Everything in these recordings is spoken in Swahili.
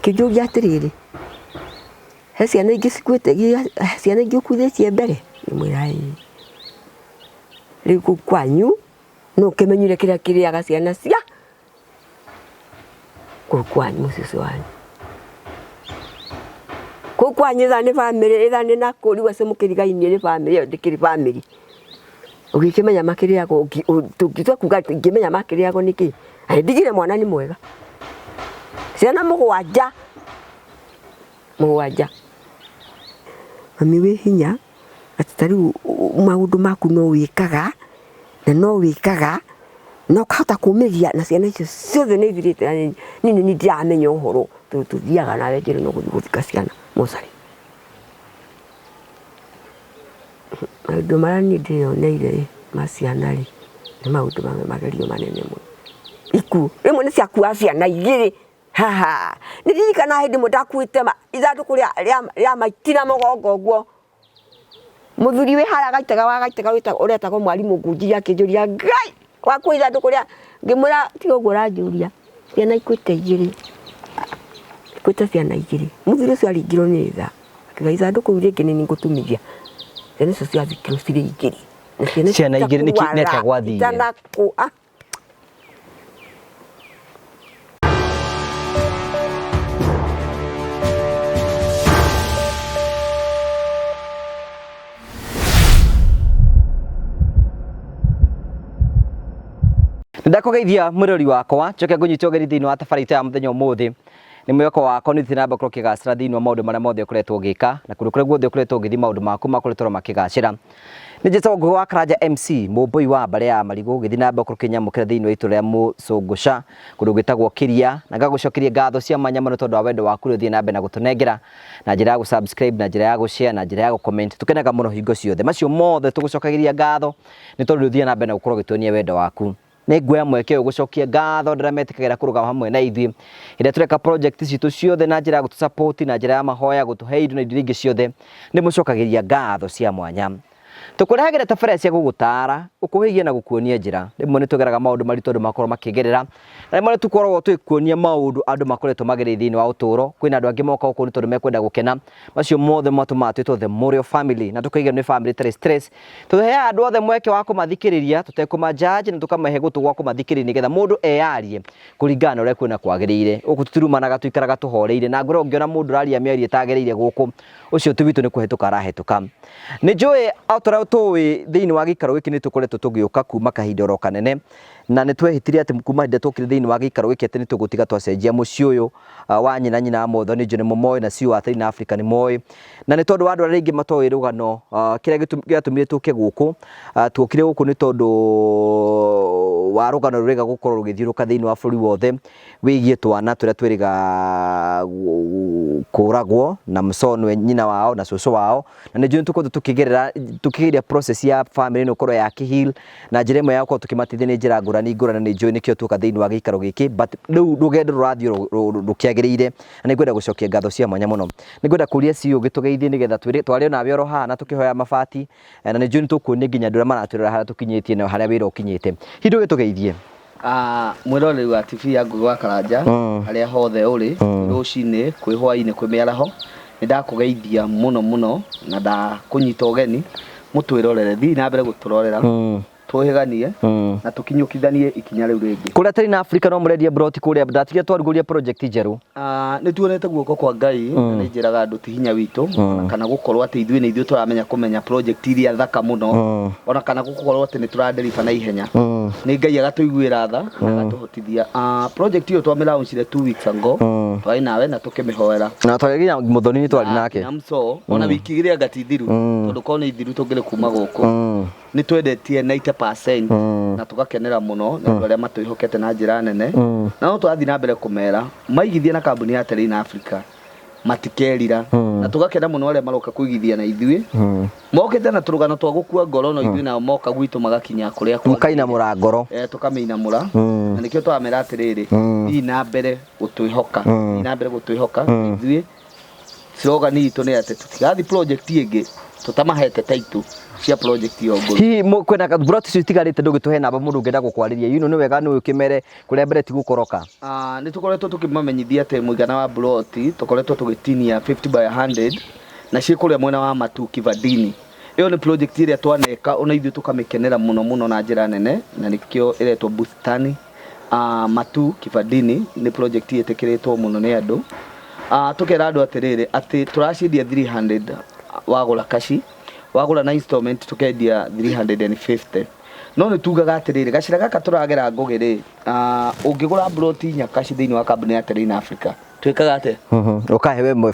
akĩnjũria atĩrĩrĩ he ciana ingĩ cikuĩte ciana ingĩ ũkuithĩtie mbere ngĩmwĩra ĩĩ rĩu kũu kwanyu no ũkĩmenyire kĩrĩa kĩrĩaga ciana cia kũu kwanyu mũciĩ ũcio wanyu kũu kwanyu itha nĩ bamĩrĩ itha nĩ nakũ rĩu acio mũkĩrigainie nĩ bamĩrĩ ĩyo ndĩkĩrĩ bamĩrĩ ũgĩkĩmenya makĩrĩagwo tũngĩtua kuga ingĩmenya makĩrĩagwo nĩkĩ ndigire mwana nĩ mwega ciana mũgwanja mami wĩ hinya atĩ ta rĩu maũndũ maku no wĩkaga na no wĩkaga no kahota kũmĩria na ciana icio ciothe nĩ ithirĩte nĩ ndiramenya ũhoro tũthiaga nawe njĩra no gũthiĩ gũthika ciana mocarĩ maũndũ marĩa niĩ ndĩyoneire ma ciana rĩ nĩ maũndũ magerio manene mũno ikuũ rĩmwe nĩ ciakua ciana igĩrĩ haha nĩ ndirikana hĩndĩ ĩmwe ndakuĩte ithandũkũ rĩa maiti na mũgongo ũguo mũthuri wĩ harĩa gaitega ũretagwo mwarimũ Ngunjiri akĩnjũria Ngai wakua ithandũkũ rĩa ngĩmwĩra tiga ũguo ũranjũria ciana ikuĩte igĩrĩ ikuĩte ciana igĩrĩ mũthuri ũcio aringirwo nĩ tha akiuga ithandũkũ rĩu rĩngĩ nĩ ngũtumithia ciana icio ciathikirwo cirĩ igĩrĩ na ciana igĩrĩ nĩ atĩa gwathire ndakugeithia mũrori wakwa njoke ngũnyita ũgeni thĩinĩ wa tabarĩra ya mũthenya ũmũthĩ nĩ mwĩhoko wakwa nĩ thĩna mbere kũgacĩra thĩinĩ wa maũndũ marĩa mothe ũkoretwo ũgĩka na kũrĩa guothe ũkoretwo ũgĩthiĩ maũndũ maku makoretwo makĩgacĩra nĩ njĩtagwo Ngũgĩ wa Karanja MC mũmbũi wa mbare ya Marigũ gĩthiĩ na mbere kũnyamũkĩra thĩinĩ wa itũra rĩa Mũcũngũca kũndũ gwĩtagwo Kĩria na ngagũcokeria ngatho cia mwanya mũno tondũ wa wendo waku ũthiĩ na mbere na gũtũnengera na njĩra ya gũ subscribe na njĩra ya gũ-share na njĩra ya gũ-comment tũkenaga mũno hingo ciothe macio mothe tũgũcokagĩria ngatho nĩ tondũ ũthiĩ na mbere na gũkorwo ũgĩtuonia wendo waku nĩ nguoya mweke ũyũ gũcokia ngatho ndĩrametĩkagĩra kũrũgama hamwe na ithuĩ ĩrĩa tũreka project citũ ciothe na njĩra ya gũtũ-support na njĩra ya mahoya gũtũhe indo na indo ingĩ ciothe nĩ mũcokagĩria ngatho cia mwanya tũkũrehagĩra tabarĩra cia gũgũtara ũkũhĩgia na gũkuonia njĩra rĩmwe nĩ tũgeraga maũndũ maritũ andũ makorwo makĩgerera na rĩmwe tũkoragwo tũgĩkuonia maũndũ andũ makoretwo magereire thĩinĩ wa ũtũũro kwĩna andũ angĩ moka gũkũ nĩ tondũ mekwenda gũkena macio mothe matũmaga twĩtwo The Morio Family na tũkaiga nĩ family tarĩ stress tũheaga andũ othe mweke wa kũmathikĩrĩria tũtekũmanjaji na tũkamahe gũtũ gwa kũmathikĩrĩria nĩgetha mũndũ eyarie kũringana na ũrĩa kwĩna kwagĩrĩire gũkũ tũtirumanaga tũikaraga tũhoreire na ngũrwo ũngĩona mũndũ ũraria mĩario ĩtagĩrĩire gũkũ ũcio tu witũ nĩ kũhetũka arahĩtũka nĩ njũĩ atũra tũĩ thĩinĩ wa gĩikaro gĩkĩ nĩ tũkoretwo tũgĩũka kuma kahinda oro kanene na nĩ twehĩtire atĩ kuma hĩndĩ tũkire thĩinĩ wa gĩikaro gĩkĩ atĩ nĩ tũgũtiga twacenjia mũciĩ ũyũ wa nyina Motho nĩ nĩ mũmoĩ na ciũ atĩ na Africa nĩ moĩ na nĩ tondũ andũ arĩa aingĩ matoĩ rũgano kĩrĩa gĩatũmire tũke gũkũ tuokire gũkũ nĩ tondũ wa rũgano rũrega gũkorwo rũgĩthiũrũka thĩinĩ wa bũrũri wothe wĩgiĩ twana tũrĩa twĩrĩga kũragwo na Mũconwe nyina wao na cũcũ wao na nĩ njũĩ tũkorwo tũkĩgeria process ya family ĩno korwo ya kĩheal na njĩra ĩmwe ya gũkorwo tũkĩmateithia nĩ njĩra ngũrani nĩ njũĩ nĩkĩo tuoka thĩinĩ wa gĩikaro gĩkĩ but rĩu rũgendo rũrathiĩ rũkĩagĩrĩire na nĩngwenda gũcokia ngatho cia mwanya mũno nĩngwenda kũria ciũ gĩtũgeithie nĩgetha twarĩ nawe oro haha na tũkĩhoya mabati na nĩ njũĩ nĩ tũkuonia nginya andũ arĩa maratwĩrora harĩa tũkinyĩtie na harĩa wĩra ũkinyĩte hindũ gĩtũgeithie mwĩroreri wa TV ya Ngũgĩ wa Karanja harĩa hothe ũrĩ rũcinĩ kwĩ hwainĩ kwĩ mĩaraho nĩ ndakũgeithia mũno na ndakũnyita ũgeni mũtwĩrorere thiĩ na mbere gũtũrorera twĩhĩganie na tũkinyũkithanie ikinya rĩu rĩngĩ kũrĩa tari na Africa no mũrendia broti kũrĩa ndatigia twarugũria project njerũ nĩ tuonete guoko kwa Ngai na nĩ njĩraga andũ ti hinya witũ kana gũkorwo atĩ ithuĩ nĩ ithuĩ tũramenya kũmenya project iria thaka mũno ona kana gũkorwo atĩ nĩ tũradeliver na ihenya nĩ Ngai agatũiguĩra tha na agatũhotithia project iyo twamĩlaunchire 2 weeks ago twarĩ nawe na tũkĩmĩhoera na twagĩginya Mũthoni twarĩ nake na mso ona wiki igĩrĩ agatithiru tondũ korwo nĩ ithiru tũngĩrĩ kuma gũkũ nĩ twendetie 90% na tugakenera mũno nĩ andũ arĩa matwĩhokete na njĩra nene na no tũrathiĩ na mbere kũmera maigithie na kambuni ya Terrain Africa matikerira na tugakena mũno arĩa maroka kũigithia na ithuĩ mokĩte na tũrũgano twa gũkua ngoro no ithuĩ nao moka gwitũ magakinya kũrĩa kwa mũkainamũra ngoro tũkamĩinamũra na nĩkĩo twamera atĩrĩrĩ thiĩ na mbere gũtwĩhoka ithuĩ slogan itũ nĩ atĩ tũtigathiĩ project ĩngĩ tutamahete title cia project yo nguru hi kwena broti cio itigarite ndugituhe namba mundu ngenda gukwariria ni wega ni ukimere kuria mbere ti gukoroka ni tukoretwo tukimamenyithia ate muigana wa broti tukoretwo tugitinia 50 by 100 na cie kuria mwena wa Matu Kivandini. Iyo ni project iria twaneka ona ithu tukamikenera muno na njira nene na nikio iretwo Bustani Matu Kivandini ni project itekiritwo muno ni andu tukera andu atiriri ati turacindia 300 wagura kashi wagura na installment tukendia 350 no ni tugaga atiriri gacira gaka turagera ngugiri ungigura broti nyakashi thiini wa kambuni ya Terrain Africa twikaga ate ukahewe mwe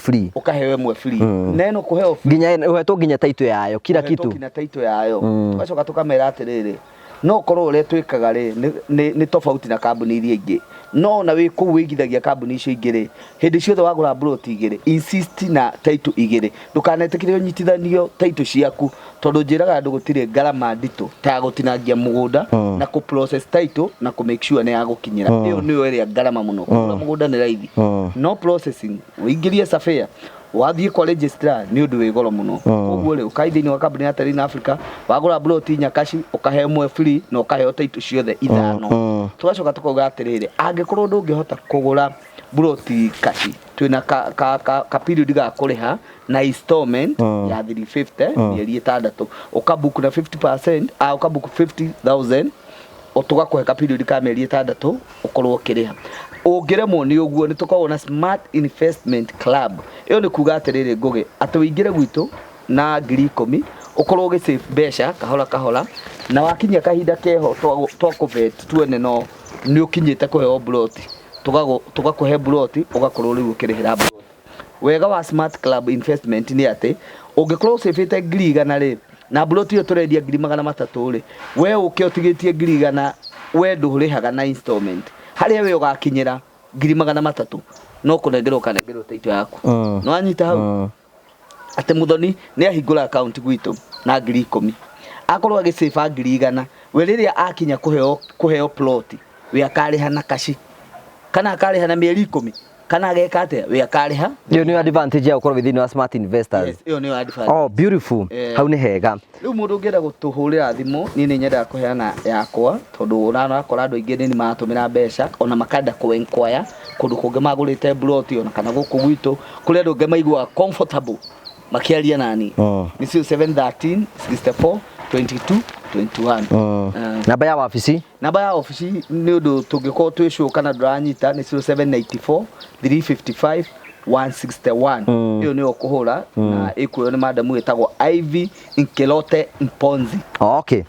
free neno kuheo free nginya uhetwo nginya taito yayo kila kitu nginya taito yayo tugacoka tukamera atiriri no korwo ure twikaga ri ni tofauti na kambuni iria ingi no na wi ku wigithagia kambuni icio igiri hindi ciothe wagura broti igiri insist na taito igiri ndukanetikire unyitithanio taito ciaku tondu njiraga andu gutire ngarama ndito ta gutinangia mugunda na ku process taito na ku make sure ni yagukinyira iyo niyo area ngarama muno kugura mugunda ni raithi no processing uingirie safea wathie kwa registrar ni undu wi goro muno koguo ri ukaithini wa kambuni ya Terrain Africa wagura broti nyakashi ukahe mwe free na ukahe taito ciothe ithano tugacoka tukauga atiriri angikorwo ndungihota kugura broti kashi twina ka period ga kuriha na installment ya 350 mieri 6 ukabook na 50% ukabook 50,000 utugakuhe ka period ka mieri 6 ukorwo kiriha ungiremwo ni uguo ni tukorwo na Smart Investment Club. Iyo ni kuga atiriri ngugi ati wingire gwitu na 10,000 ukorwo ugisave besha kahora na wakinya kahinda keho twakuvet tuone no ni ukinyite kuheo broti tugakuhe broti ugakorwo riu ukirihira broti. Wega wa Smart Club Investment ni ati ungikorwo usavete 100 ri na broti iyo turendia 300 ri we ukiotigitie 100 we ndurihaga na installment haria we ugakinyira 300 no kunengerwo taito yaku no anyita hau ate muthoni ni ahingura account gwitu na 10,000 akorwo agisave 100 we riria akinya kuheo plot we akariha na kashi kana akariha na mieri 10 kana ageka ate we akariha. Iyo ni advantage ya ukorwo within wa Smart Investors. Yes, iyo ni advantage. Oh, beautiful. Hau ni hega. Riu mundu ngienda gutuhurira thimu ni nyenda kuheana yakwa tondu urana akora andu aingi ni matumira mbeca ona makanda ku inquire kundu kungi magurite broti ona kana guku gwitu kuri andu ngi maigua comfortable makiaria nani ni 713 64 22 21 namba ya ofisi ni undu tungikorwo twishuka na nduranyita ni 0794 355 161 iyo ni okuhura na ikuyo ni madamu etagwo Ivy Nkelote Mponzi. Okay.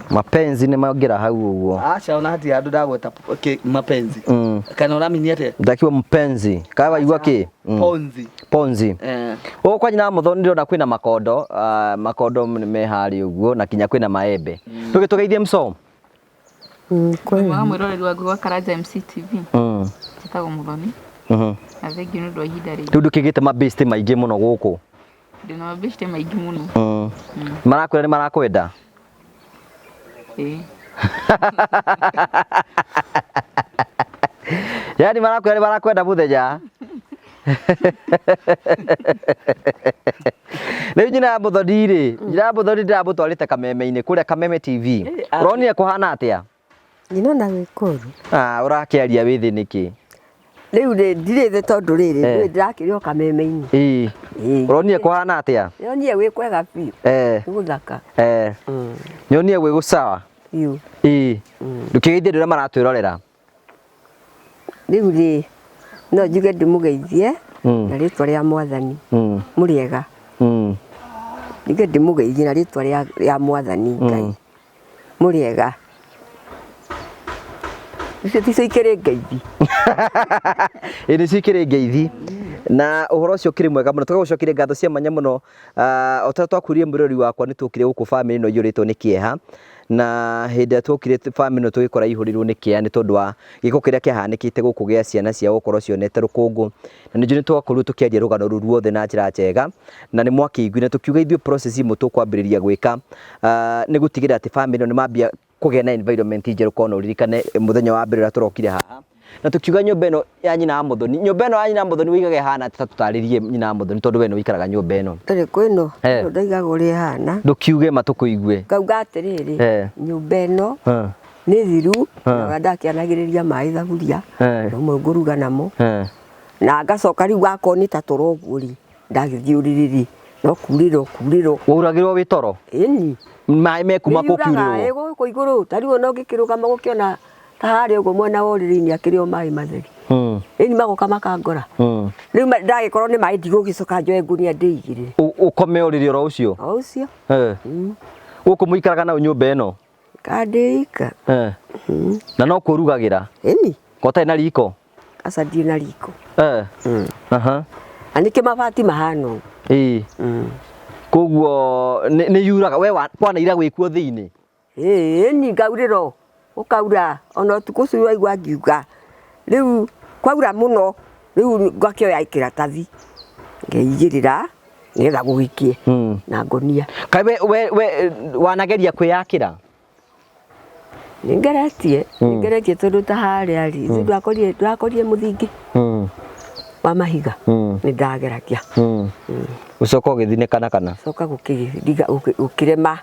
Mapenzi ni magira hau uguo. Acha ona hati andu ndagweta mapenzi kana uramini ate ndakiwa mpenzi kawa igwa ki Ponzi kwa nyina muthoni ndirona kwina makondo me hari uguo na kinya kwina maembe tugitugeithie mso kwa mwiroreri wa gwa Karaja MCTV titago muthoni na thengi no ndo ihinda ri tu ndukigite mabeste maingi muno guku ndina mabeste maingi muno marakwenda ni marakwenda yani marakwenda muthenya Leo nyina muthoni ri nyina muthoni ndamutwarite kameme-ini kuria Kameme TV uronire kuhana atia nyina na wikuru urakiaria withi niki riu ndirite tondu riri ndirakirio kameme-ini uronire kuhana atia nyonie wi kwega biu guthaka nyonie wi gusawa biu ndukigeithie nduria maratwirorera riu ri no njuge ndimugeithie na ritwa ria Mwathani muriega njuge ndimugeithie na ritwa ria Mwathani Ngai muriega icio ticio ikiri ngeithi ini cikiri ngeithi na uhoro ucio kiri mwega muno tugagucokire ngatho cia manya muno twakurie mwirori wakwa ni tukire guku family no yuritwo ni kieha na hindi twokire family no tugikora ihurirwo ni kia ni tondu wa giko kiria kiahanikite guku gia ciana cia gukorwo cionete rukungu na ninju ni twakorwo tukiaria rugano ruothe na njira njega na ni mwakiguire na tukiuga ithio process imwe tukwambiriria gwika ni gutigira ati family ni mambia kugia na environment njeru kono ririkane muthenya wa mbere turokire haha na tukiuga nyumba ĩno ya nyina Muthoni nyumba ĩno ya nyina Muthoni wigaga hana atĩ tutaririe nyina Muthoni tondu we no ikaraga nyumba ĩno tari kwino ndaigaga uri hana ndukiuge matukuigue kauga atiriri nyumba ĩno ni thiru na ndakianagiriria mai thaburia no nguruga namo na ngacoka riu gakoni ta turoguri ndagithiuririri no kuriro uragirwo witoro eni mai mekuma kukiuriro ego ko iguru tariwo no gikiruga magukiona ta hari ugo mwena woririni akirio mai matheri eni magoka makangora riu ndagikorwo ni mai ndigũgicoka njoe ngunia ndigirire ukome uriri ro ucio guku muikaraga na nyumba ĩno kandeika na no kurugagira eni kota ina riko asa ndi na riko anike mabati mahano koguo ni yuraga we kwana ira gwikuo thiini ni ngauriro ukaura ona tukucu waigua ngiuga riu kwaura muno riu ngakioya ikiratathi ngeigirira ngetha gugikie na ngonia kai we wanageria kwiyakira ningeretie tondu ta haria ri ndakorie muthingi wa mahiga ni ndageragia ucoka ugithinekana kana coka gukirema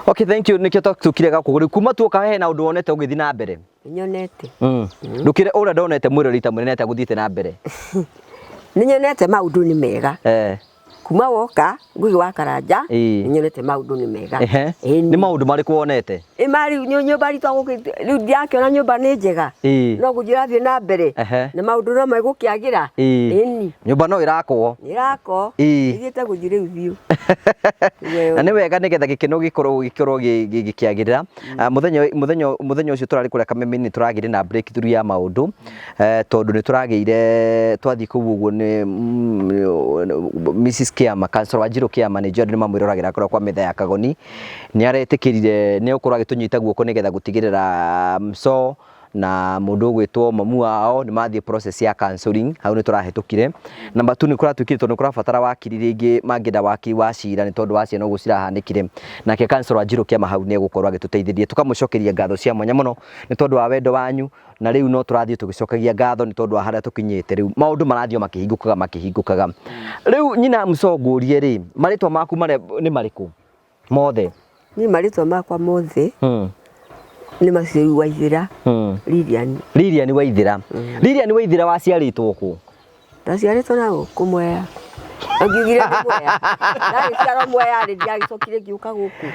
okay thank you nikio tukirega kuguri kuma tuoka he na undu wonete ugithi na mbere nyonete ndukire ura ndonete mwiro rita munenete guthite na mbere ninyonete maundu ni mega kuma woka ngugi wa Karanja ninyonete maundu ni mega ni maundu mariku wonete mari nyumba ritu riu ndiakiona nyumba ni njega no gujirathie na mbere ni maundu no megukiagira eni nyumba no irakwo igite gujire biu na ni wega nigetha gikeno gikorwo gikiagirira muthenya ucio turari kure kameme ni turagire na breakthrough ya maundu tondu ni turageire twathi kuguo ni Mrs Kiama Councilor Wanjiru Kiama ni Jordan mamwiragira kwa metha ya Kagoni ni aretikirire ni ukorwo agitunyita guoko nigetha gutigirira mso na mundu gwitwo mamu wao ni mathie process ya counseling hau ni turahetukire namba 2 ni kuratukire tondu kurabatara wakiri ringi mangida wakiri wa cira ni tondu wa cia no gucirahanikire nake Councilor Wanjiru Kiama hau ni gukorwo agituteithirie tukamucokeria ngatho cia mwanya muno ni tondu wa wendo wanyu na riu no turathie tugicokagia ngatho ni tondu wa haria tukinyite riu maundu marathio makihingukaga riu nyina mcongurie ri maritwa maku ni mariku mothe ni maritwa makwa mothe ni Maciari Waithira Lilian Waithira Lilian Waithira waciaritwo ku ndaciaritwo na kumwea ngigire kumwea ndari ciaro mwea ri ndiagicokire ngiuka guku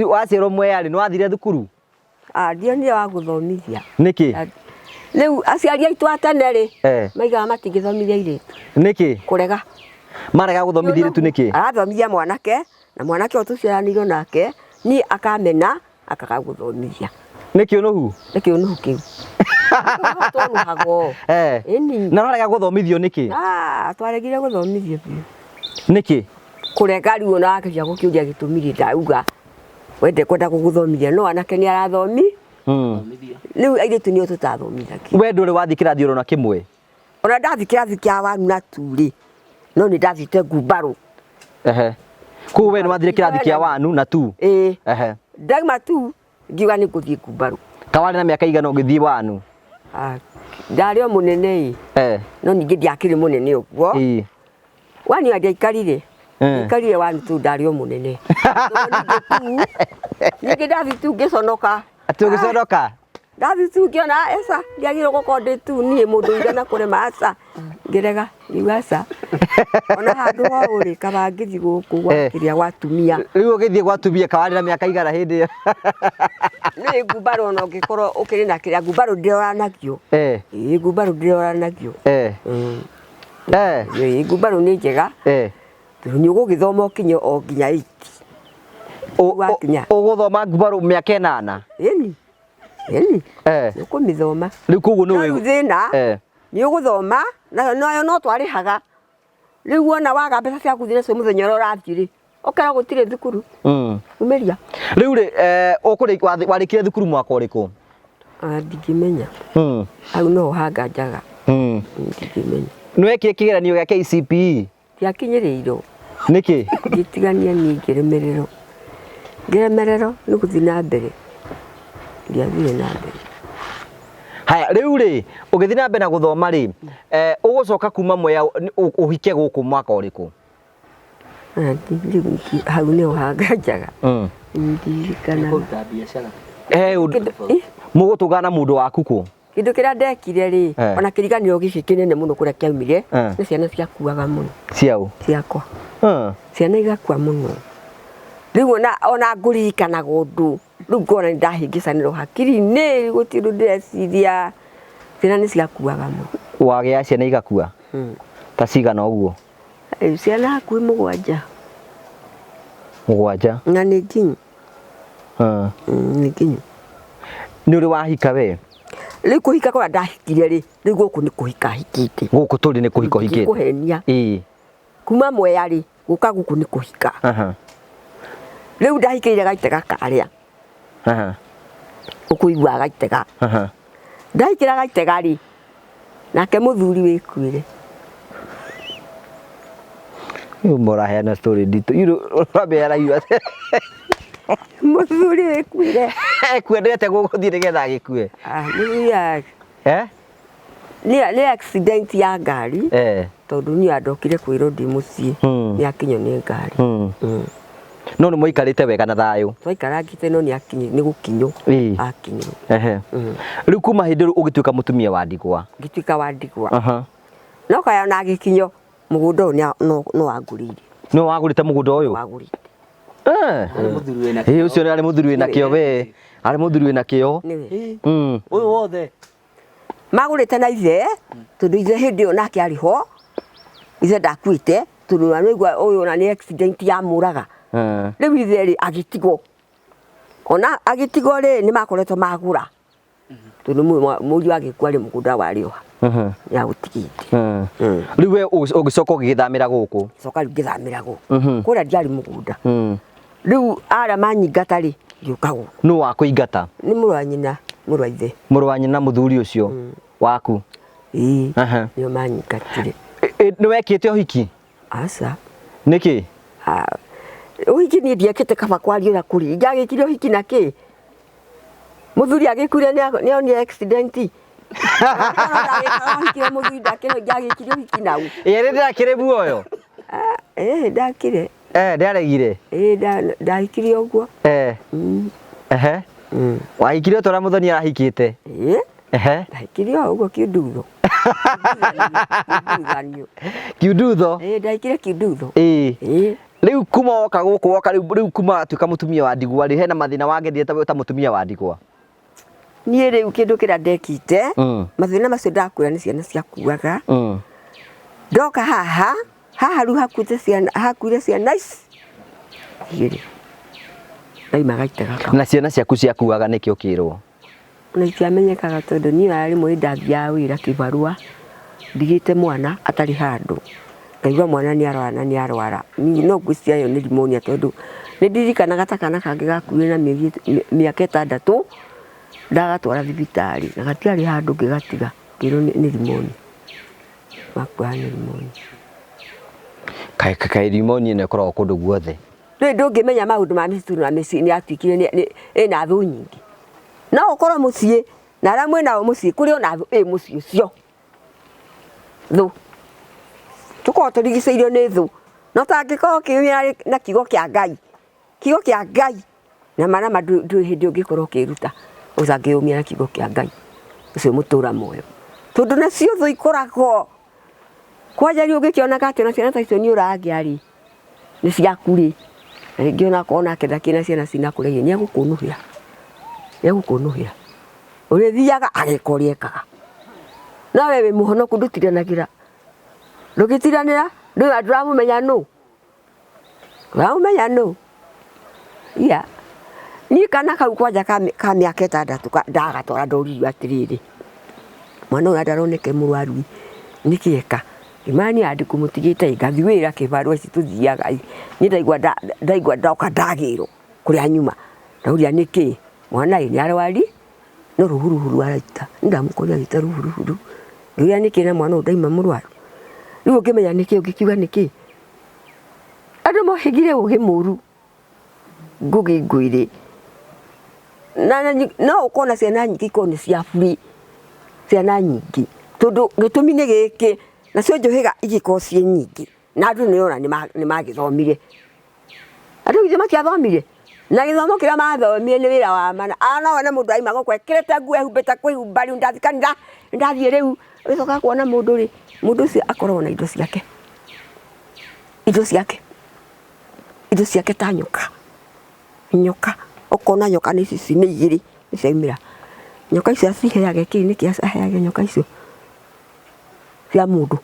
waciaro mwea ri no athire thukuru ndio ni wa guthomithia niki riu aciari aitu atene ri maigaga matingithomithia iritu niki kurega marega guthomithia iritu niki arathomithia mwanake na mwanake otuciaranirwo nake ni akamena akagaguthomithia niki unuhu kiu twanuhago na arega guthomithio niki twaregire guthomithio biu niki kurega riu na akiria gukiuria gitumiri ndauga wende kwenda guguthomithia no anake ni arathomi riu airetu ni tutathomithagia we nduri wathi kirathi ro na kimwe ona ndathi kirathi kia wanu na turi no ni ndathite Ngumbaru ku we ni wathire kirathi kia wanu na tu ndaima tu ngiuga ni kuthie Ngumbaru kawari na miaka igana ugithie wanu ndario munene no ningi ndiakiri munene uguo wani ndiaikarire ikarire wanu tu ndario munene ningi ndathi tu ngiconoka atugiconoka ndathi tu ngiona esa ndiagire gukonde tu nie mundu igana kurema asa ngirega iwasa ona handu wa uri kabangithi guku gwakiria gwatumia riu ugithie gwatumia kawari na miaka igana hindi ni Ngumbaru no ngikorwo ukiri na kiria Ngumbaru ndioranagio Ngumbaru ndioranagio Ngumbaru ni njega ni ugugithoma kinyo o nginya 8 uguthoma Ngumbaru miaka 8 eni ukumithoma riu kugu no we thina ni uguthoma na no twarihaga riu wona waga mbeca cia kuthire cio muthenya ro rathiri okera gutire thukuru umeria riu ri ukuri warikire thukuru mwaka uriku ndingimenya au no hanga njaga ndingimenya nwekire kigeranio gya KCPE tiakinyirirwo niki gitigania ni ngeremerero ni kuthi na mbere ndiathire na mbere haya riu ri ugithi na mbere na guthoma ri ugucoka kuma Mwea uhike guku mwaka uriku hau ni uhangajaga ndirikana kuruta biashara mugutugana mundu waku ku kindu kiria ndekire ri ona kiriganiro giki kinene muno kuria kiaumire ni ciana ciakuaga muno ciao ciakwa ciana igakua muno riu ona ngurikana gundu riu ngona ndahingicanirwo hakiri-ini gutiru ndeciria ciana ni ciakuaga muno wagia ciana igakua ta cigana uguo ciana hakuhi mugwanja na ni nginyu ni nginyu ni uri wahika we riu kuhika kwa ndahikire ri riu guku ni kuhika hikite guku turi ni kuhika hikite kuhenia kuma Mwea ri guka guku ni kuhika riu ndahikire gaitega karia ukuigua gaitega ndahikira gaitega ri nake muthuri wikuire muraheana story nditu urabera yu muthuri wikuire kwendete guguthii nigetha agikue ni accident ya ngari tondu ni andokire kwirwo ndi mucii ni akinyo ni ngari no ni muikarite wega na thayu twaikarangite no ni akinyo ni gukinyo akinyo riu kuma hindi ugituika mutumia wa ndigwa ngituika wa ndigwa no kaya na gikinyo mugunda no wangurire no wagurite mugunda uyu wagurite ucio ni ari muthuri wina kio we ari muthuri wina kio uyu wothe magurite na ithe tondu ithe hindi yo nake ari ho ithe ndakuite tondu anigwa uyu na ni accident ya muraga riu ithe ri agitigwo ona agitigwo ri ni makoretwo magura tondu muri agikua ri mugunda wari oha ya gutigite riu we ugicoka ugithamira guku coka ngithamira guku kuria ndiari mugunda riu ara manyingata ri ngiuka guku no wakuingata ni muru wa nyina muru wa ithe muru wa nyina muthuri ucio waku nio manyingatire ni wekite uhiki aca niki uhiki ni ndiekite kaba kwaria kuri ngagikire uhiki na ki muthuri agikure ni onire accident muthuri ndakire ngagikire uhiki nau iri ndakire muoyo ndakire ndaregire ndahikire uguo wahikire utora muthoni arahikite ndahikire uguo kiundutho kiundutho ndahikire kiundutho riu kuma woka guku woka riu kuma tuika mutumia wa ndigwa ri hena mathina wangethie ta mutumia wa ndigwa nie riu kindu kira ndekite mathina macio ndakwira ni ciana ciakuaga ndoka haha riu hakuire ciana ici igiri ndaima gaitega na ciana ciaku ciakuaga niki ukirwo na itiamenyekaga tondu nie ari mwe ndambia wira kibarua ndigite mwana atari handu ngaigua mwana ni arwara no ngwiciria yo ni limonia tondu ni ndirikanaga ta kana kangi gakuire na miaka 6 ndagatwara thibitari na gatiari handu ngigatiga ngirwo ni limonia makwa ni limonia kai limonia ne korwo kundu guothe ni ndungimenya maundu ma misitu na misi ni atikire ni ina thu nyingi no ukorwo mucii na ara mwena mucii kuri ona thu mucii ucio thu tuko turigiceirio ni thu no tangiko kiumia na kigo kia Ngai na mara mandu hindi ungikorwo kiruta ucangiumia na kigo kia Ngai ucio mutura moyo tondu nacio thu ikoragwo kwajari ungikionaga ati na ciana ta icio ni urangiari ni ciakuri ngiona kona kenda kina ciana cinakuregia ni agukunuhia urithiaga agikoriekaga na wewe muhonoku ndutiranagira ndugitiranira ndu andramumenya nu ya ni kana kau kwanja ka miaka 6 ndagatwara ndoririo atiriri mwana uyu ndaroneke murwaru nikieka imani andi kumutigite ngathi wira kibarua ici tuthiaga ni ndaigua ndoka ndagirwo kuria nyuma ndauria niki mwana ni arwari no ruhuruhuru araita ndamukoria gita ruhuruhuru ngiuria niki na mwana udaima murwaru riu ngimenya niki ungikiuga niki andu mohigire ugi muru ngugi ngwire na no ukona ciana nyingi ko ni cia buri ciana nyingi tondu gitumi ni giki nacio njuhiga igiko cie nyingi na andu niona ni magithomire andu ithe makiathomire na githomo kiria mathomire ni wira wa mana ana wana mundu aima gukwe kirete nguo ehumbite kwihumba riu ndathikanira ndathie riu wicoka kuona mundu ri mundu ucio akorwo na indo ciake ta nyoka okona nyoka ni cici ni igiri ciaumira nyoka icio ciheage kii ni kia aheage nyoka icio cia mundu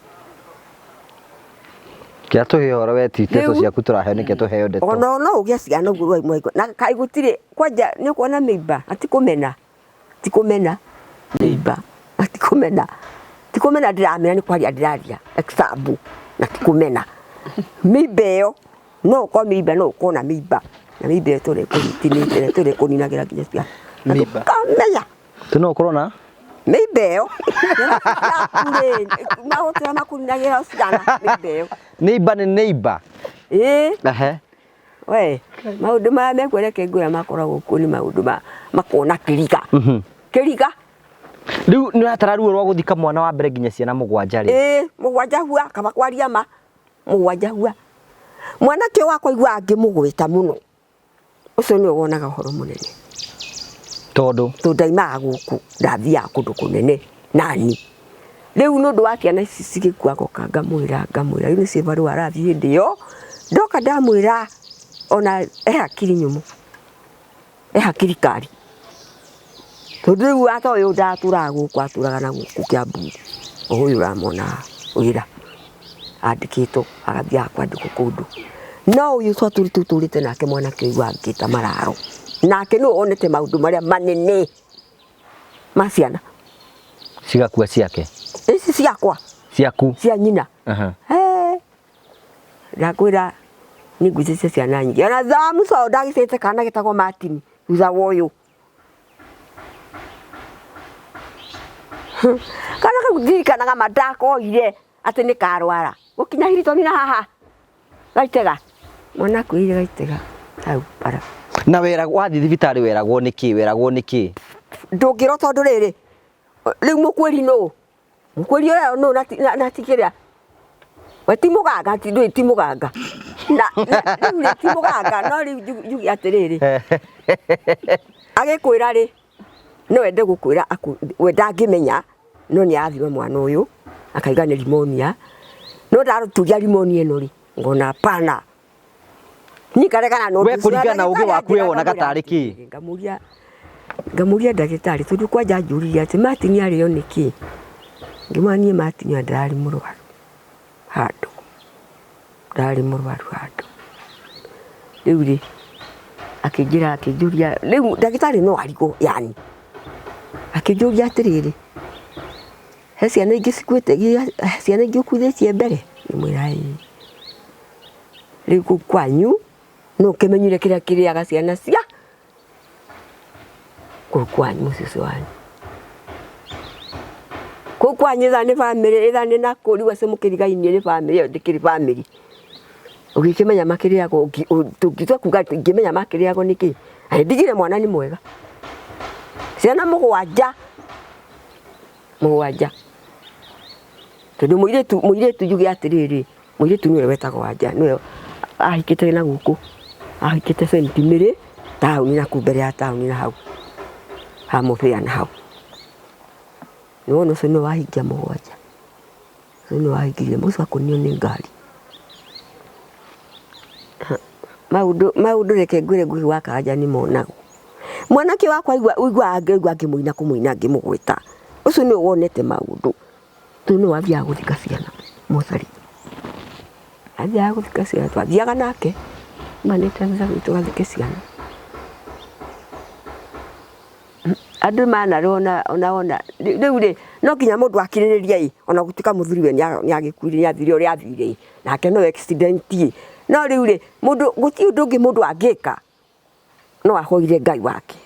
kia tuhe horo weti teto ciaku turaheo nike tuheo ndeto ono no ugia ciana uguo rwa imwe na kai gutire kwanja ni kuona mimba atikumena mimba tikumena ndiramenya ni kwaria ndiraria example na tikumena mimba ĩyo no ko mimba no kona mimba na mimba ĩyo tore kunitinite tore kuninagira kinya cia mimba kamenya tuno corona mimba ĩyo mahotra makuninagira ciana mimba ĩyo neighbor we maundu maya mekwereke nguya makoragwo kuo ni maundu makona kiriga riu ni ratara ruo rwa guthika mwana wa mbere nginya ciana mugwanja ri mugwanja hua kaba kwaria ma mugwanja hua mwana kio wakwa igwa angimugwita muno ucio ni wonaga horo munene tondu ndaimaga guku ndathia kundu kunene nani riu nundu wa ciana ici cigikua goka ngamwira riu ni cibaru arathi hindi yo ndoka ndamwira ona hakiri nyumu hakiri kari tondu riu ata uyu ndatura guku aturaga na guku Kiambu uyu ramona wira andikito agathia kwandikwo kundu no uyu turite nake mwana kiigua ngita mararo nake no onete maundu maria manene maciana cigakua ciake ici ciakwa ciaku cia nyina ndakwira ni ngucicia ciana nyingi ona thamu so ndagicite kana gitagwo Martin thutha wa uyu kana kagudirikanaga madakoire ati ni karwara gukinya Hilton na haha gaitega mwana kuire gaitega hau para na wera wathi thibitari weragwo niki ndungiro tondu riri riu mukwiri no natikiria we timuganga timuganga na riu timuganga no riu jugi atiriri agikwira ri no wende gukwira we ndangimenya no ni athima mwana uyu akaiga ni limonia no ndaruturia limonia ino ri ngona pana ni karekana no we kuringana ugi waku we wona gatari ki ngamuria ndagitari tondu kwanja njuriria ati Martin ario niki ngimanie Martin ndari murwaru handu riu ri akinjuria riu ndagitari no arigo yani akinjuria atiriri he ciana ingi cikuite ciana ingi ukuthitie mbere nimwira riu kwanyu no kimenyire kiria kiriaga ciana cia kwanyu mucici wanyu kwanyu tha ni family tha ni nakuriwa se mukirigaini ni family ndikiri family ugikimenya makiriago tungitwa kuga ngimenya makiriago niki ndigire mwana ni mwega ciana mugwanja tondu muiretu yugi atiriri muiretu niwe wetagwo wanja niwe ahikite na guku ahikite sentimiri tauni na kumbere ya tauni na hau hamufia na hau no so no wahikia mugwanja no wahikirie musa kunio ni ngari maudu reke ngwire ngui wakanja ni monago mwanake wakwa igwa angĩmuina kumuina ngĩmũgwĩta ucio nĩ wonete maundu tu no athia guthika ciana muthari athia guthika ciana twathiaga nake manete tugathike ciana andu manarona ona riu ri no kinya mundu akiririria ona gutika muthuri we ni agikuire ni athire uri athire nake no accident no riu ri mundu guti undu ngi mundu angika no ahoire Ngai wake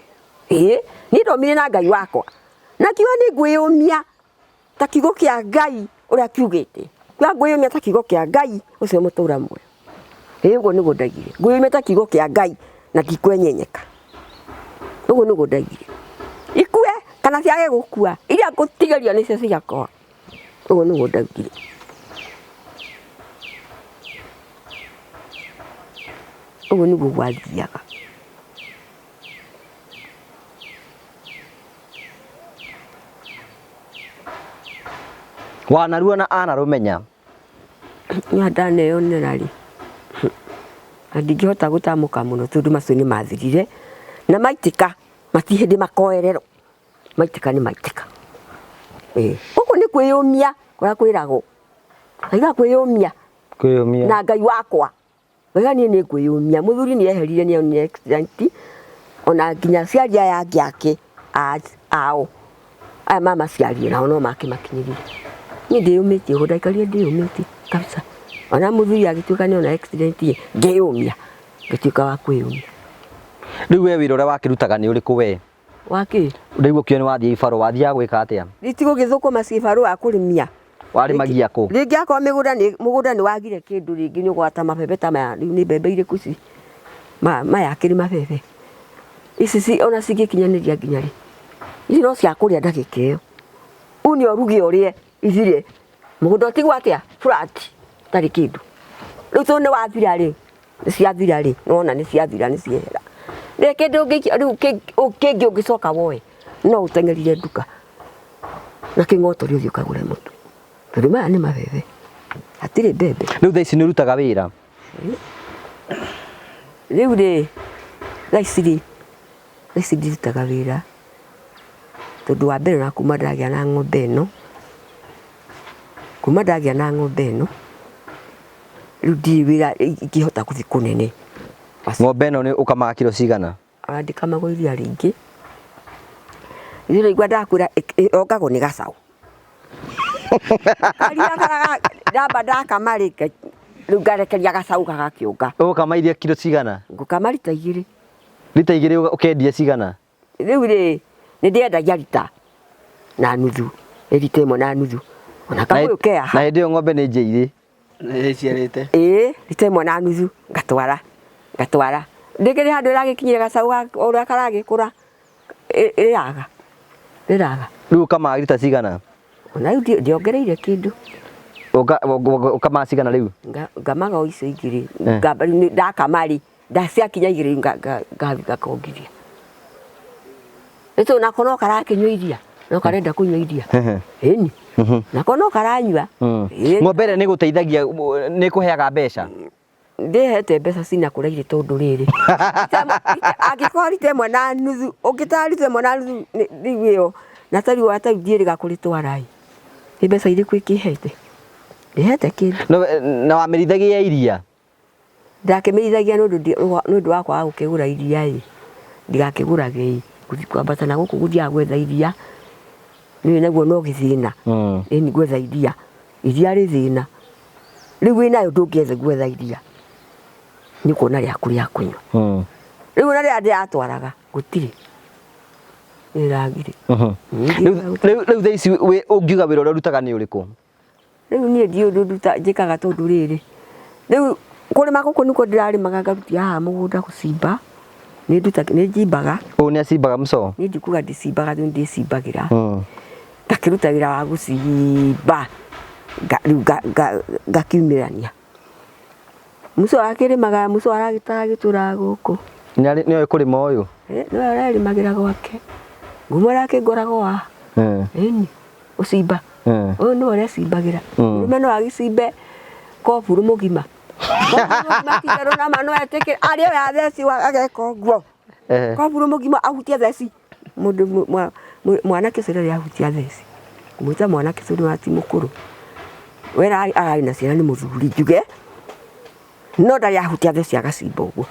ni ndomire na Ngai wakwa na kiwa ni ngwiyumia ta kigo kia Ngai uria kiugite kwa ngwiyumia ta kigo kia Ngai ucio mutura mwe ugo ni gundagire ngwiyumia ta kigo kia Ngai na ndikwenyenyeka ugo ni gundagire ikue kana ciage gukua iria ngutigaria nicio ciakwa uguo niguo ndaugire uguo niguo gwathiaga wanarua na anarumenya nya ndaneyonera ri ndingĩhota gũtamuka mũno tondũ macio nĩ mathirire na maitika mati hĩndĩ makoerero maitika nĩ maitika ũguo nĩ kwĩyũmia kũrĩa kwĩragwo aiga kwĩyũmia na Ngai wakwa wega niĩ nĩ kwĩyũmia mũthuri nĩ eherire nĩ accident ona nginya ciari aya angĩ ake ao aya mama ciari nao no makĩmakinyĩrire niĩ ndĩyũmĩtie ũguo ndaikaria ndĩyũmĩtie kabisa ona mũthuri agĩtuĩka nĩ ona accident ngĩyũmia ngĩtuĩka wa kwĩyũmia rĩu we wĩra ũrĩa wakĩrutaga nĩ ũrĩkũ we waki ndigwo kĩo nĩ wathiĩ ibarũ wathiaga gwĩka atĩa ritigo gĩthũkũma cibarũ wa kũrĩmia warĩmagia kũ rĩngĩ akwa mũgũnda nĩ wagire kĩndũ rĩngĩ nĩ ũgwata mabebe ta maya rĩu nĩ mbembe irĩkũ ici maya akĩrĩ mabebe ici ona cingĩkinyanĩria nginya rĩ ici no cia kũrĩa ndagĩka ĩyo ũũ nĩ oruge ũrĩe ithire mũgũnda ũtigwo atĩa flat tarĩ kĩndũ rĩu tondũ nĩ wathira rĩ nĩ ciathira rĩ nona nĩ ciathira nĩ ciehera rĩ kĩndũ rĩu kĩngĩ ũngĩcoka woe no ũteng'erire nduka na kĩng'otore ũthiĩ ũkagũre mũtu tondũ maya nĩ mabebe hatirĩ mbembe rĩu thaa ici nĩ ũrutaga wĩra rĩu rĩ thaa ici ndirutaga wĩra tondũ wa mbere na kuma ndagĩa na ng'ombe ĩno rĩu ndirĩ wĩra ingĩhota gũthiĩ kũnene ng'ombe ĩno nĩ ũkamaga kiro cigana ndikamagwo iria rĩingĩ igua ndakwĩra ongagwo nĩ gacaũ ndamba ndakama rĩ rĩu ngarekeria gacaũ gagakĩũnga ũgũkama iria kiro cigana ngũkama rita igĩrĩ ũkendia cigana rĩu rĩ nĩ ndĩendagia rita na nuthu rita ĩmwe na nuthu ona kamũyũ keaha na hĩndĩ ĩyo ng'ombe nĩ njĩirĩ ciarĩte rita ĩmwe na nuthu ngatwara ndĩkĩrĩ handũ ĩragĩkinyire gacaũ ũrĩa karagĩkũra rĩraga rĩu ũkamaga rita cigana ona rĩu ndiongereire kĩndũ ũkamaga cigana rĩu ngamaga o icio igĩrĩ ndakama rĩ ndaciakinya igĩrĩ ngathiĩ ngakongithia nĩtondũ nako no karakĩnyua iria no karenda kũnyua iria ĩni nako no karanyua ng'ombe ĩrĩa nĩ gũteithagia nĩ kũheaga mbeca ndĩhete mbeca cina kũraire tondũ rĩrĩ angĩkorwo rita ĩmwe na nuthu ũngĩtara rita ĩmwe na nuthu rĩu ĩyo na tarĩu ndiĩrĩga kũrĩtwara nĩ mbeca irĩkũ ĩkĩhete ndĩhete kĩndũ na wamĩrithagia iria ndakĩmĩrithagia nĩ ũndũ wa kwaga gũkĩgũra iria ndigakĩgũrage gũthiĩ kwambata na gũkũ gũthiaga gwetha iria nĩwe naguo no gĩthĩna ĩni gwetha iria rĩ thĩna rĩu wĩnayo ndũngĩetha gwetha iria nĩ kuona rĩaku rĩa kũnyua rĩu ona rĩrĩa ndĩratwaraga gũtirĩ nĩragire rĩu thaa ici ũngiuga wĩra ũrĩa ũrutaga nĩ ũrĩkũ rĩu niĩ ndiũĩ ũndũ njĩkaga tondũ rĩrĩ rĩu kũrĩma gũkũ nĩkuo ndĩrarĩmaga ngarutia haha mũgũnda gũcimba nĩ njimbaga ũũ nĩ acimbaga mũco niĩ ndikuga ndĩcimbaga rĩu ndĩcimbagĩra ngakĩruta wĩra wa gũcimba rĩu ngakiumĩrania mũco akĩrĩmaga mũco aragĩtaga gĩtũraga gũkũ nĩoĩ kũrĩma ũyũ nĩwe ararĩmagĩra gwake ngumũra akĩngoragwo haha ĩni ũcimba ũyũ nĩwe ũrecimbagĩra mũrũme no agĩcimbe koburu mũgima tĩtherũ na ma no etĩkĩre arĩ oya theci ageka ũguo koburu mũgima ahutie theci mũndũ mwanake ũcio rĩrĩa ahutia theci ngũmwĩta mwanake ũcio nĩ ti mũkũrũ wera ararĩ na ciana nĩ mũthuri njuge no ndarĩ ahutia theci agacimba ũguo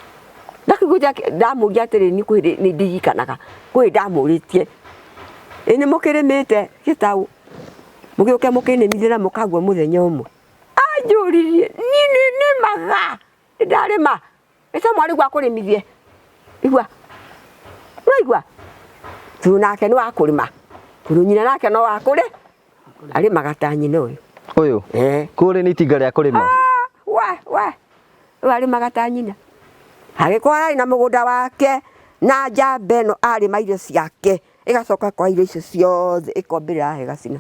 ndamũria atĩrĩ nĩ ndirikanaga kwĩ ndamũrĩtie nĩ mũkĩrĩmĩte gĩtaũ mũgĩũke mũkĩnĩmithĩra mũkagua mũthenya ũmwe anjũririe niĩ nĩmaga ndarĩma ĩta mwarĩ gwa kũrĩmithie igua ũraigua tondũ nake nĩ wa kũrĩma tondũ nyina nake no wa kũrĩ arĩmaga ta nyina ũyũ kũrĩ nĩ itinga rĩa kũrĩma rĩu arĩmaga ta nyina agĩkorwo arĩ na mũgũnda wake na njamba ĩno arĩma irio ciake igacoka kwa irio icio ciothe ikombĩrĩra he gacina.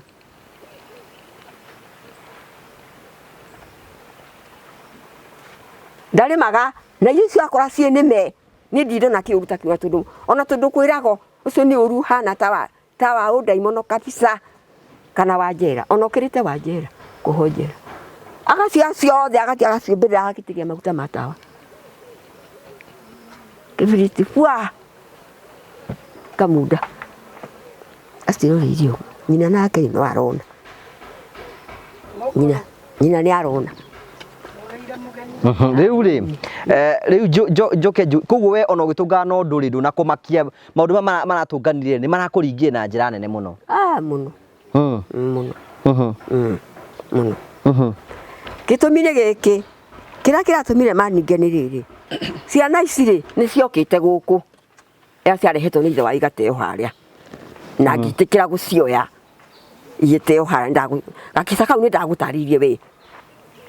Ndarĩmaga na irio icio akora ciĩ nĩme nĩ ndindona kĩũru ta kiuga tondũ ona tondũ kwĩragwo ũcio nĩ ũru hana ta wa ũndaimono kabisa kana wa njera ona ũkĩrĩte wa njera kũhonjera agacia ciothe agaciũmbĩrĩra agagĩtigia maguta ma tawa kĩbiriti bwa kamunda acirorĩirio nyina nake no arona nyina nĩ arona. Riu njoke koguo we ona ũgĩtũngana na ũndũ rĩ ndũnakũmakia maũndũ maratũnganire nĩ marakũringie na njĩra nene mũno. Mũno mũno gĩtũmi nĩ gĩkĩ kĩrĩa kĩratũmire maninge nĩ rĩrĩ ciana ici rĩ nĩ ciokĩte gũkũ ĩrĩa ciarehetwo nĩ ithe wa igateo harĩa na ngĩtĩkĩra gũcioya igĩteo harĩa gakica kau nĩ ndagũtarĩirie we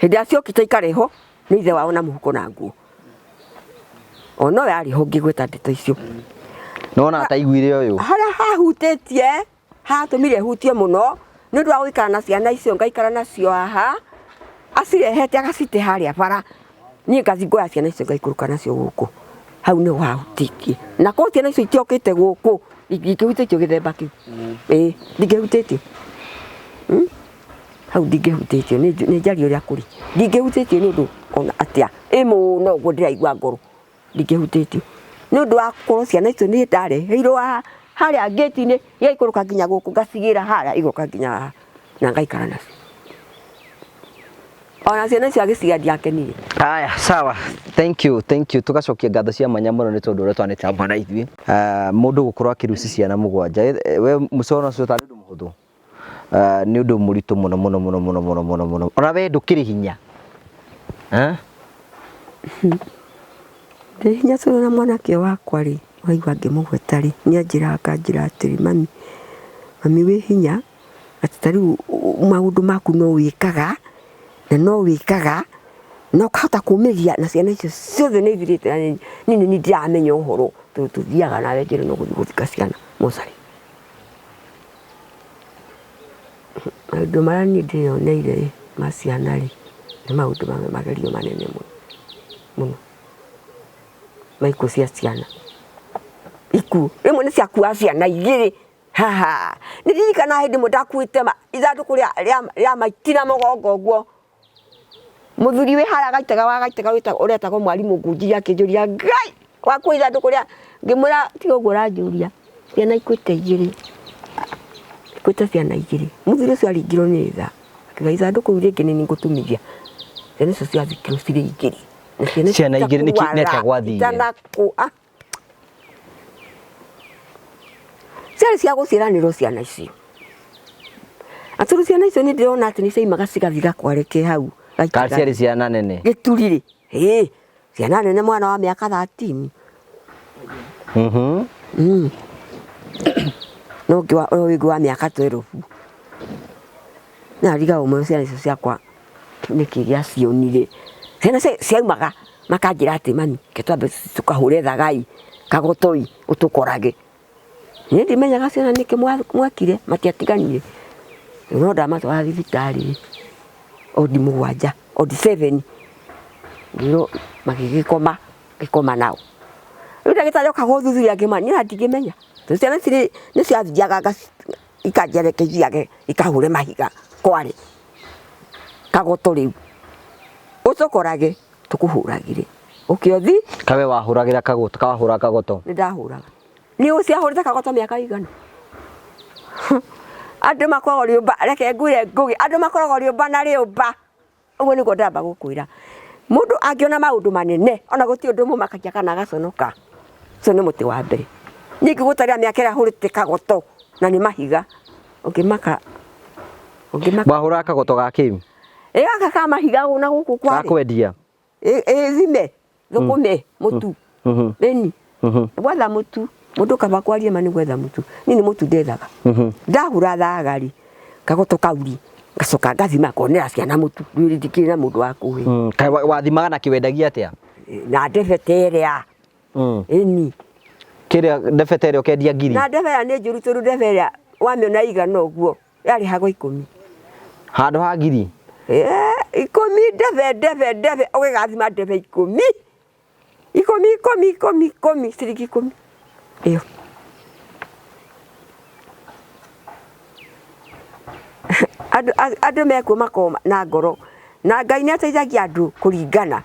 hĩndĩ ĩrĩa ciokĩte ikareho nĩ ithe wao na mũhuko na nguo ona we arĩho ngĩgweta ndeto icio nona ataiguire ũyũ harĩa hahutĩtie hatũmire hutie mũno nĩ ũndũ wa gũikara na ciana icio ngaikara nacio haha acirehete agacite harĩa bara niĩ ngathi ngoya ciana icio ngaikũrũka nacio gũkũ hau nĩ hahutĩtie na ko ciana icio itiokĩte gũkũ ingĩhutĩtio gĩthemba kĩu ndingĩhutĩtio hau ndingĩhutĩtio nĩ njari ũrĩa kũrĩ ndingĩhutĩtio nĩ ũndũ ona atĩa mũno ũguo ndĩraigua ngoro ndingĩhutĩtio nĩ ũndũ wa gũkorwo ciana icio nĩ ndareheirwo harĩa ngĩti-inĩ igaikũrũka nginya gũkũ ngacigĩra harĩa igũka nginya haha na ngaikara nacio ona ciana icio agĩciga ndiakenire. Haya sawa, thank you tugacokia ngatho cia mwanya mũno nĩ tondũ ũrĩa twanĩte hamwe na ithuĩ mũndũ gũkorwo akĩruci ciana mũgwanja we mũcoro ũcio tarĩ ũndũ mũhũthũ nĩ ũndũ mũritũ mũno ona we ndũkĩrĩ hinya ndĩ hinya tondũ na mwanake wakwa rĩ waigua ngĩmũgweta rĩ nĩanjĩraga akanjĩra atĩrĩ mami wĩ hinya atĩ ta rĩu maũndũ maku no wĩkaga na no wĩkaga no ũkahota kũũmĩrĩria na ciana icio ciothe nĩ ithirĩte na niĩ nĩ ndiramenya ũhoro tondũ tũthiaga nawe njĩra no gũthiĩ gũthika ciana mocarĩ. Maũndũ marĩa niĩ ndĩyoneire ma ciana rĩ nĩ maũndũ mamwe magerio manene mũno maikuũ cia ciana ikuũ rĩmwe nĩ ciakua ciana igĩrĩ haha nĩ ndirikana hĩndĩ ĩmwe ndakuĩte ithandũkũ rĩa maiti na mũgongo ũguo mũthuri wĩ harĩa agaitega ũretagwo mwarimũ Ngunjiri akĩnjũria Ngai wakua ithandũkũ rĩa ngĩmwĩra tiga ũguo ũranjũria ciana ikuĩte igĩrĩ ikuĩte ciana igĩrĩ mũthuri ũcio aringirwo nĩ tha akiuga ithandũkũ rĩu rĩngĩ nĩ ngũtumithia ciana icio ciathikirwo cirĩ igĩrĩ ciana igĩrĩ nĩkĩ gwathire ciarĩ cia gũciaranĩrwo ciana icio atũrũ ciana icio nĩ ndĩrona atĩ nĩ ciaimaga cigathiga kwareke hau ciarĩ ciana nene gĩturire ciana nene mwana wa mĩaka 13 no ũngĩ wa mĩaka 12 na riga ũmwe ciana icio ciakwa nĩkĩ gĩacionire ciana ciaumaga makanjĩra atĩ mami ketwambe tũkahũre thagai kagotoi ũtũkorage niĩ ndimenyaga ciana nĩkĩ mwakire matiatiganire no ndamatwara thibitarĩ odi 7 odi 7 ndiro magĩgĩkoma nao rĩu ndagĩtarĩ oka gũthuthuria ngĩmani niĩ ndingĩmenya tondũ ciana nĩ ciathiaga ikanjerekeithia ikahũre mahiga kware kagoto rĩu ũtũkorage tũkũhũragire ũkĩothi kawe wahũragĩra kagoto kawahũra kagoto nĩ ndahũraga nĩ ũciahũrĩte kagoto mĩaka igana andũ makoragwo rĩũmba reke ngwĩre ngũgĩ andũ makoragwo rĩũmba na rĩũmba ũguo nĩguo ndamba gũkwĩra mũndũ angĩona maũndũ manene ona gũtirĩ ũndũ mũmakagia kana agaconoka ũcio nĩ mũtĩ wa mbere ningĩ gũtarĩra mĩaka ĩrĩa ahũrĩte kagoto na nĩ mahiga ũngĩmaka wahũra kagoto ga kĩu gaka ka mahiga na gũkũ kwarĩ gakwendia thime thũkũme mũtu ĩni gwetha mũtu mũndũ kaba kwaria mani gwetha mũtu niĩ nĩ mũtu ndethaga ndahũra thagari kagoto kauri ngacoka ngathima konera ciana mũtu rĩu ndikĩrĩ na mũndũ wa kũhe wathimaga na kĩwendagia atĩa na ndebete ĩrĩa ĩni kire ndebete rio kendia ngiri na ndebera nĩ njũru tondũ ndebera wamĩona igana ũguo yarĩ hagwo 10 handũ ha ngiri 10 ndebe ũgĩgathima ndebe 10 ciringi 10 iyo andũ mekuo makoma na ngoro na Ngai nĩ ateithagia andũ kũringana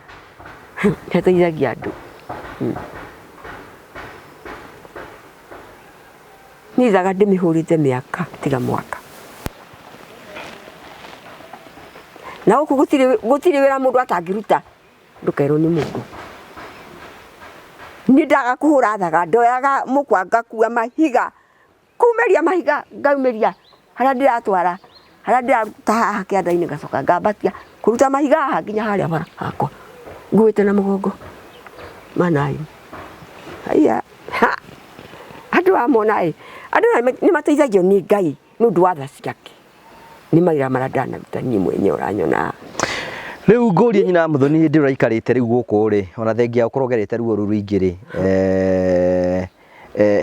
nĩ ateithagia andũ nithaga ndĩmĩhũrĩte mĩaka tiga mwaka na gũkũ gũtirĩ wĩra mũndũ atangĩruta ndũkerwo nĩ mũndũ nĩ ndaga kũhũra thaga ndoyaga mũkwa ngakua mahiga kumĩria mahiga ngaumĩria harĩa ndĩratwara harĩa ndĩraruta haha kĩanda-inĩ ngacoka ngambatia kũruta mahiga haha nginya harĩa bara hakwa nguĩte na mũgongo manai haya andũ amona andũ nĩ mateithagio nĩ Ngai nĩ ũndũ wa tha ciake nĩ maira marĩa ndanaruta niĩ mwenye ũranyona riu ngũrie nyina Muthoni hĩndĩ ũraikarĩte rĩu gũkũ rĩ ona thengia ũkorwo ũgerete ruo rũrũ ingĩ rĩ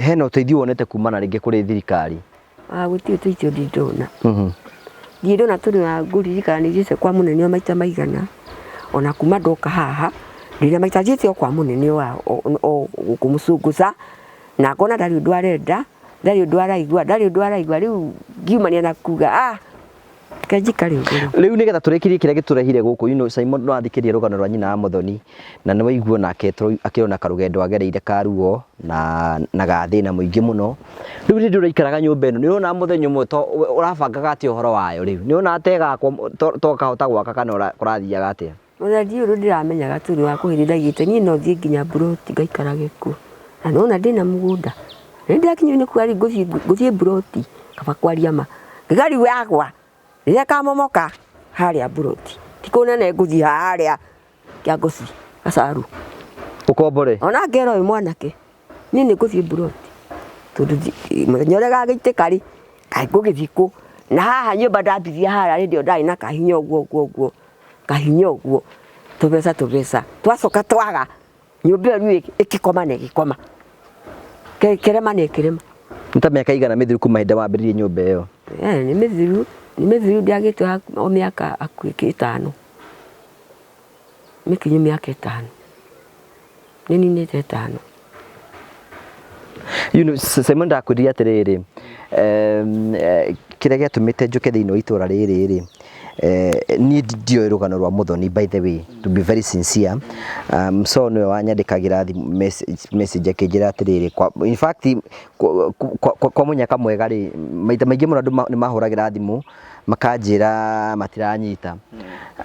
hena ũteithio wonete kumana rĩngĩ kũrĩ thirikari gũtirĩ ũteithio ndona ndona tondũ na ngũririkana nĩ thiĩte kwa mũnene maita maigana ona kuma ndoka haha rĩrĩa maita thiĩte kwa mũnene wa kũmũcũngũca na ngona ndarĩ ũndũ arenda ndarĩ ũndũ araigua rĩu ngiumania na kuga kenjika rĩu nĩgetha tũrĩkirie kĩrĩa gĩtũrehire gũkũ Simon no athikĩrie rũgano rwa nyina Muthoni na nĩ waiguo nake akĩona karũgendo agereire karuo na gathĩna mũingĩ mũno rĩu hĩndĩ ũraikaraga nyũmba ĩno nĩ ũrona mũthenya ũmwe ũrabangaga atĩa ũhoro wayo rĩu nĩ ũrona atĩ to kahota gwaka kana kũrathiaga atĩa mũthenya ũyũ ndĩramenyaga tondũ wa kũhĩrĩragĩte niĩ no thiĩ nginya Mburoti ngaikarage kuo na nona ndĩna mũgũnda nĩ ndakinyire nĩ kwari ngũthiĩ Mburoti kaba kwaria ma ngari yagwa rĩrĩa kamomoka harĩa Mburoti tikona na ngũthiĩ harĩa kĩa Ngoci Gacaru ũkombore ona ngero mwanake niĩ nĩ ngũthiĩ Mburoti tondũ mũthenya ũrĩa gagĩitĩka rĩ kaĩ ngũgĩthiĩ kũ na haha nyũmba ndambithia harĩa rĩndio ndarĩ na kahinya ũguo tũbeca twacoka twaga nyũmba ĩyo rĩu ĩkĩkoma na ĩgĩkoma kĩrema nĩ kĩrema nĩ ta mĩaka igana mĩthiru kuma hĩndĩ wambĩrĩrie nyũmba ĩyo nĩ mĩthiru ndĩagĩtwo o mĩaka hakuhĩ 5 mĩkinyu mĩaka 5 nĩ ninĩte 5 Simon ndakwĩrire atĩrĩrĩ kĩrĩa gĩatũmĩte njũke thĩinĩ wa itũra rĩrĩ rĩ niĩ ndioĩ rũgano rwa Muthoni by the way to be very sincere so nĩwe wanyandĩkagĩra message akĩnjĩra atĩrĩrĩ in fact kwa mũnyaka mwega rĩ maita maingĩ mũno andũ nĩ mahũragĩra thimũ makanjĩra matiranyita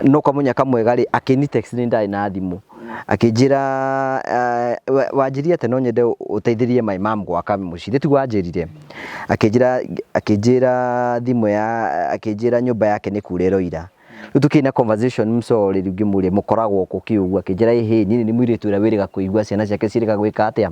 no kwa mũnyaka mwega rĩ akĩni text nĩ ndarĩ na thimũ akĩnjĩra wanjĩrire atĩ no nyende ũteithĩrie my mom gwaka mũciĩ tiguo wanjĩrire akĩnjĩra thimũ akĩnjĩra nyũmba yake nĩ kurĩrwo ira rĩu tũkĩina conversation msorĩ rĩu ngĩmũria mũkoragwo kũkiugua akĩnjĩra ĩhĩ niĩ nĩ mũirĩtu ũrĩa wĩrĩga kũigua ciana ciake ciĩrĩga gwĩka atĩa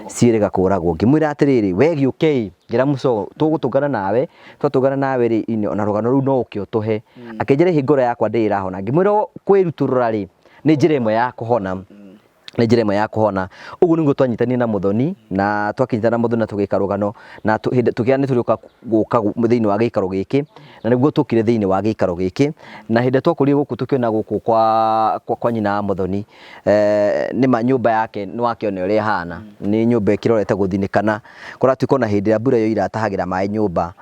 ciĩrĩga kũragwo ngĩmwĩra atĩrĩrĩ we gĩũke njĩra mũco tũgũtũngana nawe twatũngana nawe rĩ ona rũgano rũu no ũkĩ ũtũhe akĩnjĩra ĩhĩ ngoro yakwa ndĩrahona ngĩmwĩra kwĩrutũrũra rĩ nĩ njĩra ĩmwe ya kũhona ũguo nĩguo twanyitanire na Muthoni na twakĩnyitana na Muthoni na tũgĩka rũgano na tũkĩra nĩ tũrĩũka gũka thĩinĩ wa gĩikaro gĩkĩ na nĩguo tũkire thĩinĩ wa gĩikaro gĩkĩ na hĩndĩ twakũrire gũkũ tũkĩona gũkũ kwa nyina Muthoni nĩ ma nyũmba yake nĩ wakĩona ũrĩa hana nĩ nyũmba ĩkĩrorete gũthinĩkana kũratuĩka na hĩndĩ ĩrĩa mbura yo iratahagĩra maĩ nyũmba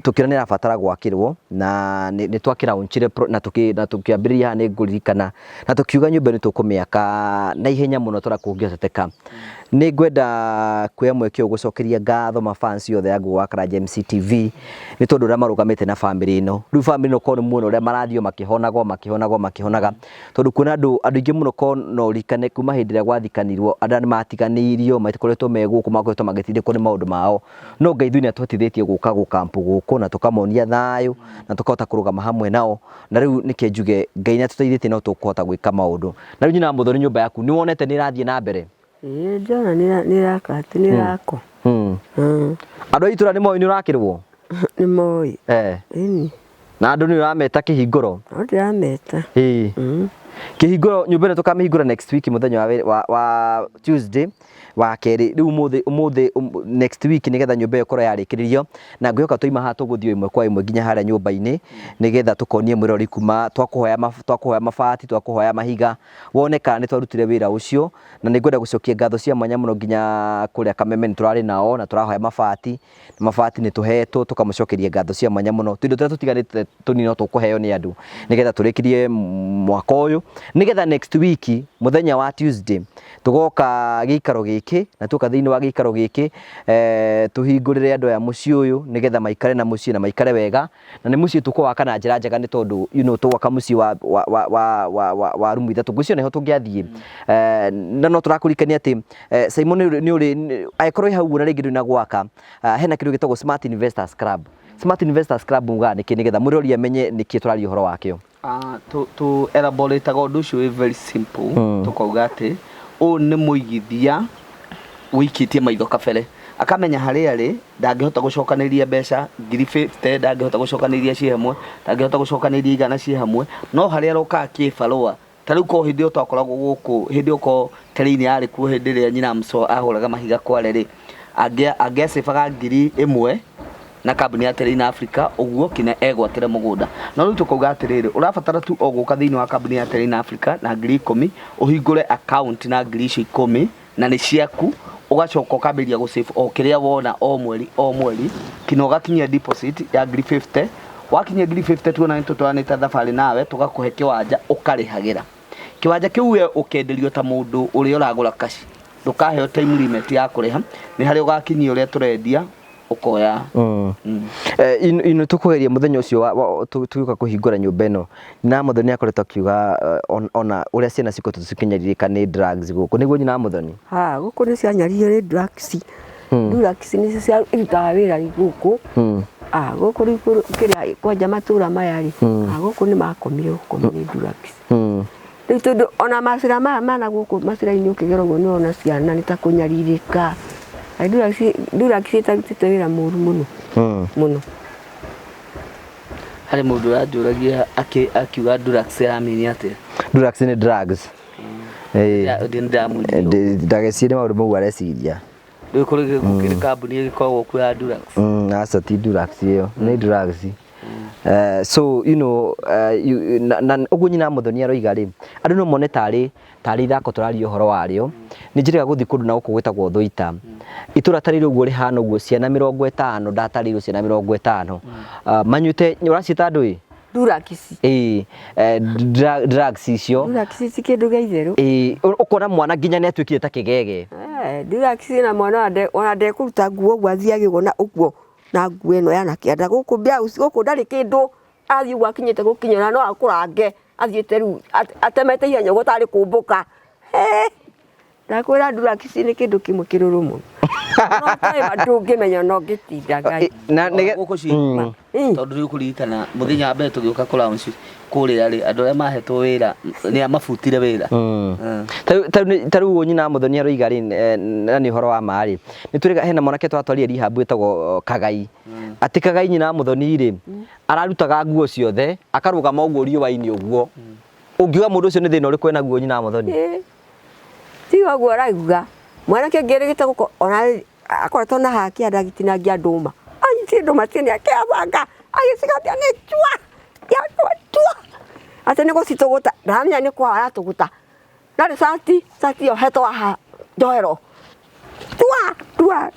tũkĩra nĩ rabatara gwakĩrwo na nĩ twakĩraunchire na tũkĩambĩrĩria nĩ ngũririkana na tũkiuga nyũmba nĩ tũkũmĩaka na ihenya mũno tũrakũngĩhoteka nĩ ngwenda kuoya mweke gũcokeria ngatho mafans yothe yangu wa Karanja MCTV nĩ tondũ ũrĩa marũgamĩte na family ĩno rĩu family ĩno korwo muone ũrĩa marathio makĩhonaga tondũ kuna andũ aingĩ mũno korwo no ũrikane kuma hĩndĩ ĩrĩa gwathikanirwo andũ nĩ matiganĩirio matikoretwo megũkũ makoretwo magĩtindĩkwo nĩ maũndũ mao no Ngai ithuĩ nĩ atũhotithĩtie gũka gũkampu gũkũ na tũkamonia thayũ na tũkahota kũrũgama hamwe nao na rĩu nĩkĩo njuge Ngai nĩ atũteithĩtie no tũkũhota gwĩka maũndũ na rĩu nyina Muthoni nyũmba yaku nĩ wonete nĩ ĩrathiĩ na mbere ndona nĩ rakati nĩ rako andũ a itũra nĩ moĩ nĩ ũrakĩrwo nĩ moĩ na andũ nĩ ũrameta kĩhingũro ndĩrameta kĩhingũro nyũmba ĩno tũkamĩhingũra next week mũthenya wa Tuesday wa keri riu umuthi next week nigetha nyumba iyo korwo yarikiririo na ngwihoka tuima haha tuguthio imwe kwa imwe nginya haria nyumba-ini nigetha tukonie mwirori kuma twakuhoya mabati twakuhoya mahiga woneka ni twarutire wira ucio na ningwenda gucokia ngatho cia mwanya muno nginya kuria Kameme ni turari nao na turahoya mabati ni tuhetwo tukamucokeria ngatho cia mwanya muno tuindo turia tutiganite tunino tukuheo ni andu nigetha turikirie mwaka uyu nigetha next week muthenya wa Tuesday tugoka giikaro giki na tuka thiini wa giikaro giki tuhingurire andu ya mucii uyu nigetha maikare na mucii na maikare wega na ni mucii tukwaka na njira njega ni tondu tuwaka mucii wa rumu ithatu ngwicio niho tungiathie na no turakurikania ati Simon ni uri aikorwo hau na ringi ndina gwaka hena kindu gitagwo Smart Investors Club. Smart Investors Club muga ni nigetha mwirori amenye niki turari uhoro wakio to elaborate go do show very simple tukauga ati o ni muigithia wikitie maitho kabere akamenya haria ri ndangihota gucokaniria mbeca 50 ndangihota gucokaniria cie hamwe ndangihota gucokaniria igana cie hamwe no haria roka kibarua tariu ko hindi utakoragwo guku hindi uko terini ari ku hindi ria nyina mso ahuraga mahiga kware ri angecibaga 1,000 na kambuni ya Terrain Africa uguo kina egwatire mugunda no riu tukauga atiriri urabatara tu oguka thiini wa kambuni ya Terrain Africa na 10,000 uhingure account na 10,000 na ni ciaku ugacoka ukambiria gusave o kiria wona o mweri kino gakinyia deposit ya 50 wakinyia 50 tu na twanita thabari nawe tugakuhe kiwanja ukarihagira kiwanja kiu we ukenderio ta mundu uri uragura kashi ndukaheo time limit ya kuriha ni hari ugakinyia uria turendia ukoya ino tukugeria muthenya ucio tuguka kuhingura nyumba ino na muthoni akoretwo akiuga ona uria ciana ciko tucikinyaririka ni drugs guku niguo nyina muthoni guku ni cianyaririo ni drugs ni cia irutaga wira guku guku riu kiria kwanja matura maya ri guku ni makomire gukomire ni drugs riu tondu ona macira maya mana guku macira-ini ukigeragwo ni ona ciana ni ta kunyaririka drugs itarutite wira muru muno hari mundu ajuragia akiuga drugs amini atia drugs ni drugs ndagecirie maundu mau areciria riu kuri gukiri kambuni igikoragwo kuya drugs asa ti drugs iyo ni drugs so uguo nyina muthoni aroiga ri andu no mone tari ithako turario horo wario ni njira guthi kundu na guku gwitagwo Thuita itura tarire uguo ri hana uguo ciana 50 ndatarirwo ciana 50 manyute uracita andu drugs drugs icio drugs kindu geitheru ukona mwana nginya ni atwikire ta kigege drugs na mwana ona ndekuruta nguo gwathia gigona uguo na nguo ino yana kianda guku bia guku ndari kindu athi gwakinyite gukinyana no akurange athiete riu atemete ihenya gutari kumbuka ndakwira drugs ni kindu kimwe kiruru muno no tai bandu ngimenya no ngitinda ngai na guku cima tondu riu kuritana muthenya mbere tugiuka kulaunci kuria ri andu aria mahetwo wira ni amabutire wira taru uguo nyina muthoni aroiga ri na ni horo wa mari ni turiga hena mwanake twatwarire rihabu etagwo Kagai ati Kagai nyina muthoni ri ararutaga nguo ciothe akarugama uguo riũa-ini uguo ungiuga mundu ucio ni thina uriku ena nguo nyina muthoni tiga guo raiga mwanake ngerigite guko ona akoretwo na haki andagitinangia nduma anyiti nduma tini akiabanga agicigatia ni chua ya tua ate ni gucituguta ndamenya ni kwa aratuguta ndari sati yo heto aha njohero tua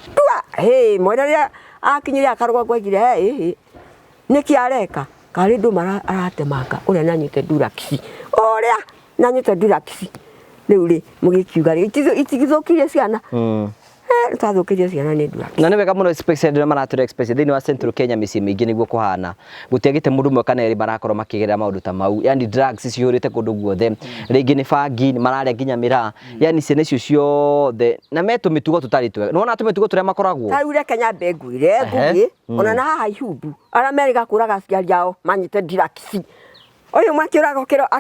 mwana ria akinyire akaruga gwegire niki areka kari nduma aratemanga uria nanyite drugs uria nanyite drugs riu ri mugikiuga ri itigithukirie ciana tathukirie ciana ni drugs na ni wega muno expected na maratura expected thini wa Central Kenya micii mingi niguo kuhana gutiagite mundu mwe kana eri barakorwo makigerera maundu ta mau yani drugs ciurite kundu guothe ringi ni bangi mararia nginya miraa yani ciana icio ciothe na metu mitugo tutari twega nona tumitugo turia makoragwo taure Kenya benguire ngugi ona na haha ihumbu ara meriga kuraga ciari yao manyite drugs uyu mwakiurago kiria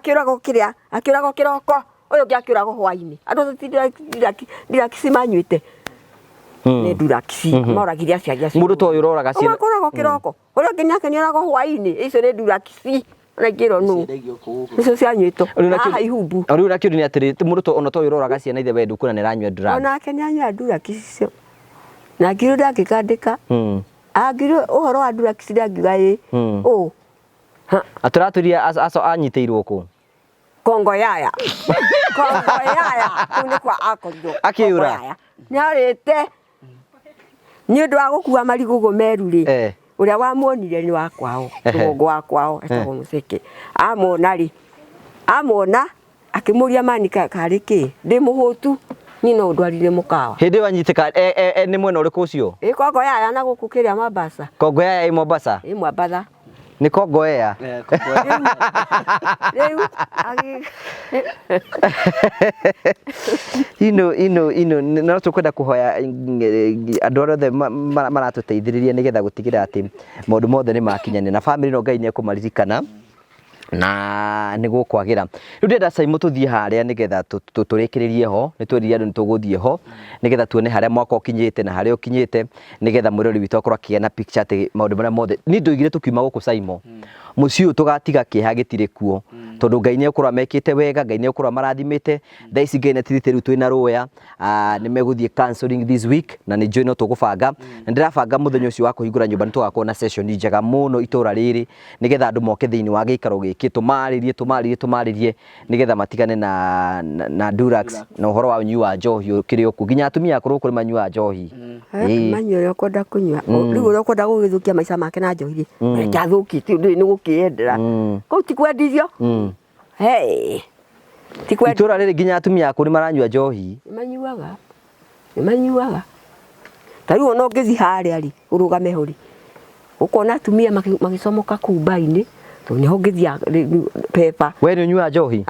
akiurago kiroko uyu ngiakiurago hwaini andu drugs manyuite ni drugs moragiria ciagia mundu to uroraga ciana makurago kiroko uria nginya kanyurago hwaini icio ni drugs na ngiro nu icio cia nyito haha ihumbu riu na kiuri ni atiri muruto ona to uroraga ciana ithe wendu kuna ni ranyua drug ona ke ni anyua drug icio na ngiro ndakikandika ngiro uhoro wa drug ndangiuga aturaturia aso anyiteirwo ku Kongo yaya kuni kwa akondo akiura ni arite ni ndu wa gukua marigugo meru ri uria wamuonire ni wa kwao rugongo wa kwao etagwo Museke amona akimuria manika kariki ndi muhutu ni no ndwarire mukawa hindi wanyitika ni mwena uriku ucio Kongo yaya na gukukiria Mombasa Kongo yaya Mombasa Mombasa ni Kongo yaya ino no tukwenda kuhoya andu othe maratuteithiriria nigetha gutigira ati maundu mothe ni makinyane na family no Ngai ni ekumaririkana na niguo kwagira riu ndenda Simon tuthie haria nigetha turikiririe ho nitweriria andu nituguthie ho nigetha tuone haria mwaka ukinyite na haria ukinyite nigetha mwirori witu akorwo akiona picture ati maundu maria mothe ni ndoigire tukiuma guku Simon muciu tugatiga kiha gitire kuo tondu Ngai ni akorwo mekite wega Ngai ni akorwo marathimite thaici Ngai netithite riu twina ruya ni meguthie counseling this week na ni join no tugubanga na ndirabanga muthenya ucio wa kuhingura nyumba nitugakorwo na session njega muno itura riri nigetha andu moke thiini wa giikaro giki tumaririe nigetha matigane na drugs na uhoro wa unyu wa njohi ukiri oku ginya atumia akuru kuri manyu wa njohi manyu yo kwenda kunywa riu ro kwenda gugithukia maica make na njohi ndathuki ni gukiendera ko tikwendithio itura riri ginya atumia akuru maranyua njohi manyuaga tariu ona ngithi haria ri urugame hori ukona atumia magicomoka kumba-ini to ni ho ngithia pepa we ni unyua njohi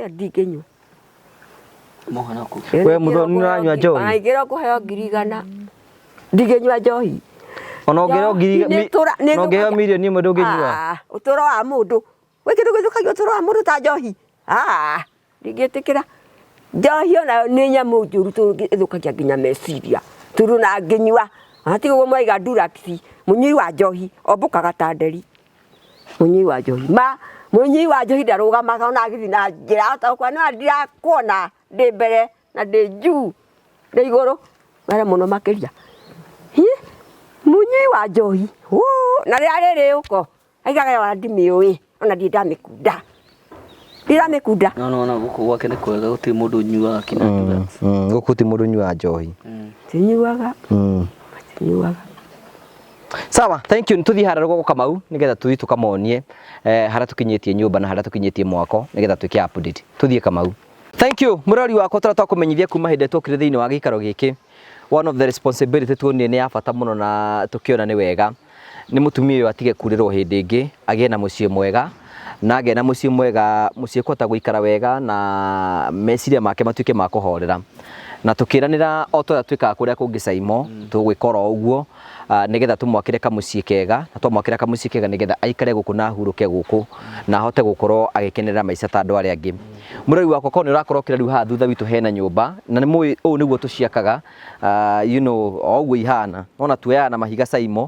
ndinginyua mohana ku we muthoni uranyua njohi aingira kuheo 100 ndinginyua njohi ona ongera 100 no ngeo milioni imwe ndunginyua uturo wa mundu we kindu githukagio uturo wa mundu ta njohi ndingitikira njohi ona ni nyamu njuru tuthukagia nginya meciria turu na nginyua atigo mwaiga nduraksi munyui wa njohi ombukaga ta nderi munyui wa njohi munyui wa njohi ndarugamaga ona agithi na njira atakwa no ndirakuona ndi mbere na ndi juu ndi iguru wala muno makiria munyui wa njohi na riri uko aigaga wa ndimiui ona ndamikunda ndiramikunda no guku gwake ni kwega guti mundu nyuaga kina drugs guku ti mundu nyuaga njohi tinyuaga sawa thank you ntuthi hara rugo Kamau nigetha tuthi tukamonie haria tukinyitie nyumba na haria tukinyitie mwako nigetha twike update tuthie Kamau thank you murori wako tara twakumenyithia kuma hinde twokire thiini wa gikaro giki one of the responsibility tuonie ni ya bata muno na tukiona ni wega ni mutumia uyu atige kurirwo hindi ingi agie na mucie mwega na agie na mucie mwega mucie kwata guikara wega na meciria make matuike ma kuhorera na tukiranira o twara twika kuria kungi Simon tugwikora uguo nigetha tumwakire kamucie kega na twamwakira kamucie kega nigetha aikare guku na huruke guku na hote gukorwo agikenerera maica ta andu aria angi murori wako ko ni urakorwo kira riu ha thutha witu hena nyumba na ni mui u niguo tuciakaga oguo ihana ona tuoya na mahiga Simon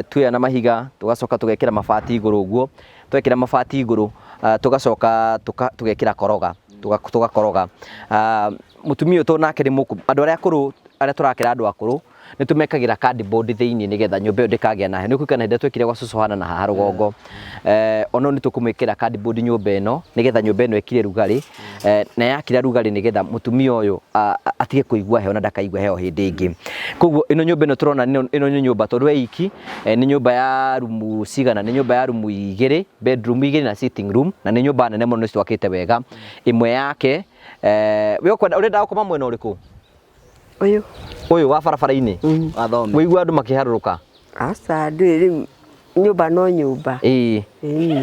tuoya na mahiga tugacoka tugekira mabati iguru uguo twekira mabati iguru tugacoka tugekira koroga tugakoroga mutumia to nake ni muku andu aria akuru aria turakira andu akuru ni tumekagira cardboard thiini nigetha nyumba iyo ndikagia na ni kuikana hinde twekire gwa cucuhana na haha rugongo ono ni tukumwikira cardboard nyumba ino nigetha nyumba ino ekire rugari na yakira rugari nigetha mutumia uyu atige kuigua heo na ndakaigua heo hindi ingi koguo ino nyumba ino turona ino nyumba tondu iki ni nyumba ya rumu cigana ni nyumba ya rumu 2 bedroom 2 na sitting room na ni nyumba nene muno twakite wega imwe yake we ukwenda urenda gukoma mwena uriku uyu wa barabara-ini athome wigua andu makiharuruka asa ndiri nyumba no nyumba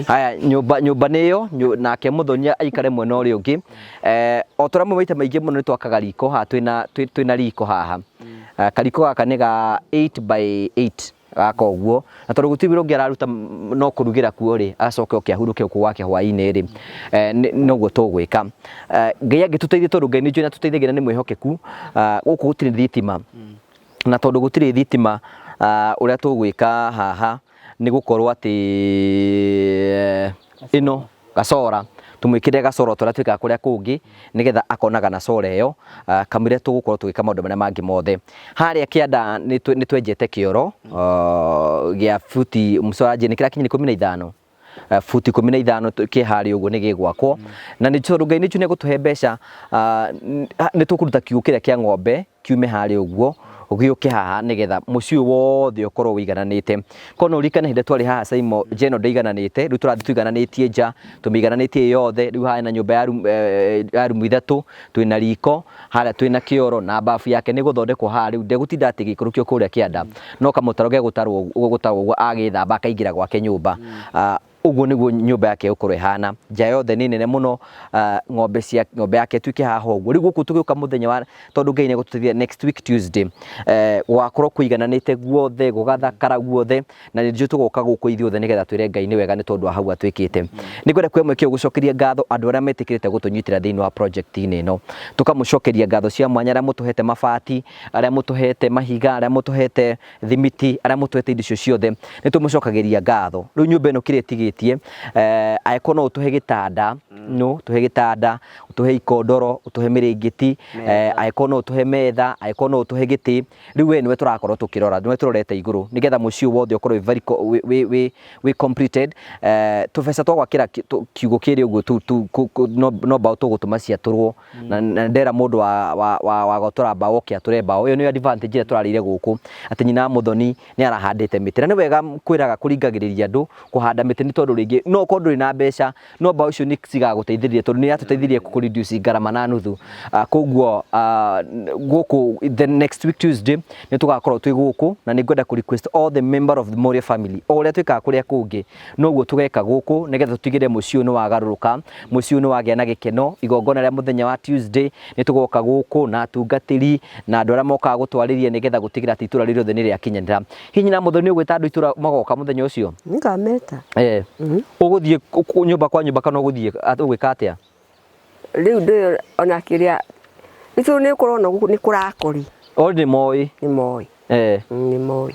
haya nyumba niyo nake muthonia aikare mwena uri ungi o turamwe maita maingi muno ni twakaga riko ha twina riko haha kariko gaka ni ga 8 by 8 gaka uguo na tondu gutibira ungi araruta no kurugira kuo ri acoke okiahuruke ku wake hwaini ri noguo tugwika Ngai agituteithia tondu Ngai ni njui na tuteithagia na ni mwihokeku guku gutiri thitima na tondu gutiri thitima uria tugwika haha nĩ gũkorwo atĩ ĩno gacora tumwikire gacoro tũrĩa twĩkaga kũrĩa kũngĩ nĩgetha akonaga na cora ĩyo kamũira tũgũkorwo tũgĩka maũndũ marĩa mangĩ mothe. Harĩa kĩanda nĩ twenjete kĩoro gĩa futi mũcoranjĩ nĩ kĩrakinya 15 futi 15 kĩ harĩa ũguo nĩ gĩgwakwo na nĩ tondũ Ngai nĩ gũtũhe mbeca nĩ tũkũruta kiugũ kĩrĩa kĩa ng'ombe kiume harĩa ũguo ũgĩũke haha nĩgetha mũciĩ wothe ũkorwo ũigananĩte. Kono ũrikane hĩndĩ twarĩ haha Saimo Jeno ndaigananĩte, rĩu tũrathiĩ tũigananĩtie nja, tũmĩigananĩtie yothe, rĩu haha na nyũmba ya rumu ithatũ, twĩna riko, harĩa twĩna kĩoro na bafu yake nĩ gũthondekwo haha, rĩu ndegũtinda atĩ gĩikũrũkio kũrĩa kĩanda, no kamũtaro gĩa gũtarwo ũguo agĩthamba akaingĩra gwake nyũmba. Uguo nĩguo nyũmba yake ũkorwo ihana. Nja yothe nĩ nene mũno, ng'ombe yake tuike haha ũguo. Rĩu gũkũ tũgĩũka mũthenya wa tondũ Ngai nĩ gũtũteithia next week Tuesday, gũgakorwo kũigananĩte guothe, gũgathakara guothe, na nĩrĩo tũgoka gũkũ ithuothe nĩgetha twĩre Ngai nĩ wega nĩ tondũ wa hau atwĩkĩte. Nĩ ngwenda kuoya mweke gũcokeria ngatho andũ arĩa metĩkĩrĩte gũtũnyitĩra thĩinĩ wa project-inĩ ĩno. Tũkamũcokeria ngatho cia mwanya arĩa mũtũhete mabati, arĩa mũtũhete mahiga, arĩa mũtũhete thimiti, arĩa mũtũhete indo icio ciothe. Nĩ tũmũcokagĩria ngatho. Rĩu nyũmba ĩno kĩrĩa ĩtigĩtie angĩkorwo no ũtũhe gĩtanda, no ũtũhe gĩtanda, ũtũhe ikondoro, ũtũhe mĩrĩngĩti, angĩkorwo no ũtũhe metha, angĩkorwo no ũtũhe gĩtĩ, rĩu we nĩwe tũrakorwo tũkĩrora, nĩwe tũrorete igũrũ nĩgetha mũciĩ wothe ũkorwo we completed. Tũbeca twa gwakĩra kiugũ kĩrĩ ũguo no mbaũ tũgũtũma ciatũrwo, na ndera mũndũ wa gũtũra mbaũ oke atũre mbaũ. Ĩyo nĩ advantage ĩrĩa tũrarĩire gũkũ, atĩ nyina Mũthoni nĩ arahandĩte mĩtĩ, na nĩ wega kwĩraga kũringagĩrĩria andũ kũhanda mĩtĩ nĩ tondũ rĩngĩ no ũkorwo ndũrĩ na mbeca, no mbaũ icio nĩ cigagũteithĩrĩria tondũ nĩ yatũteithirie kũreduce ngarama na nuthu. Koguo gũkũ the next week Tuesday nĩ tũgakorwo twĩ gũkũ, na nĩ ngwenda request all the member of the Moria family, o ũrĩa twĩkaga kũrĩa kũngĩ noguo tũgeka gũkũ nĩgetha tũtigĩre mũciĩ ũyũ nĩ wagarũrũka, mũciĩ ũyũ nĩ wagĩa na gĩkeno. Igongona rĩa mũthenya wa Tuesday nĩ tũgoka gũkũ na atungatĩri na andũ arĩa mokaga gũtwarĩria nĩgetha gũtigĩra atĩ itũra rĩothe nĩ rĩakinyanĩra. Hihi na Mũthoni nĩ ũgwĩta andũ itũra magoka mũthenya ũcio? Ngameta. Ũgũthiĩ nyũmba kwa nyũmba kana ũgũthiĩ ũgwĩka atĩa? Rĩu ndĩ ona kĩrĩa itũ nĩ kũrona gũkũ nĩ kũrakũri. Nĩ moĩ. Nĩ moĩ. Nĩ moĩ.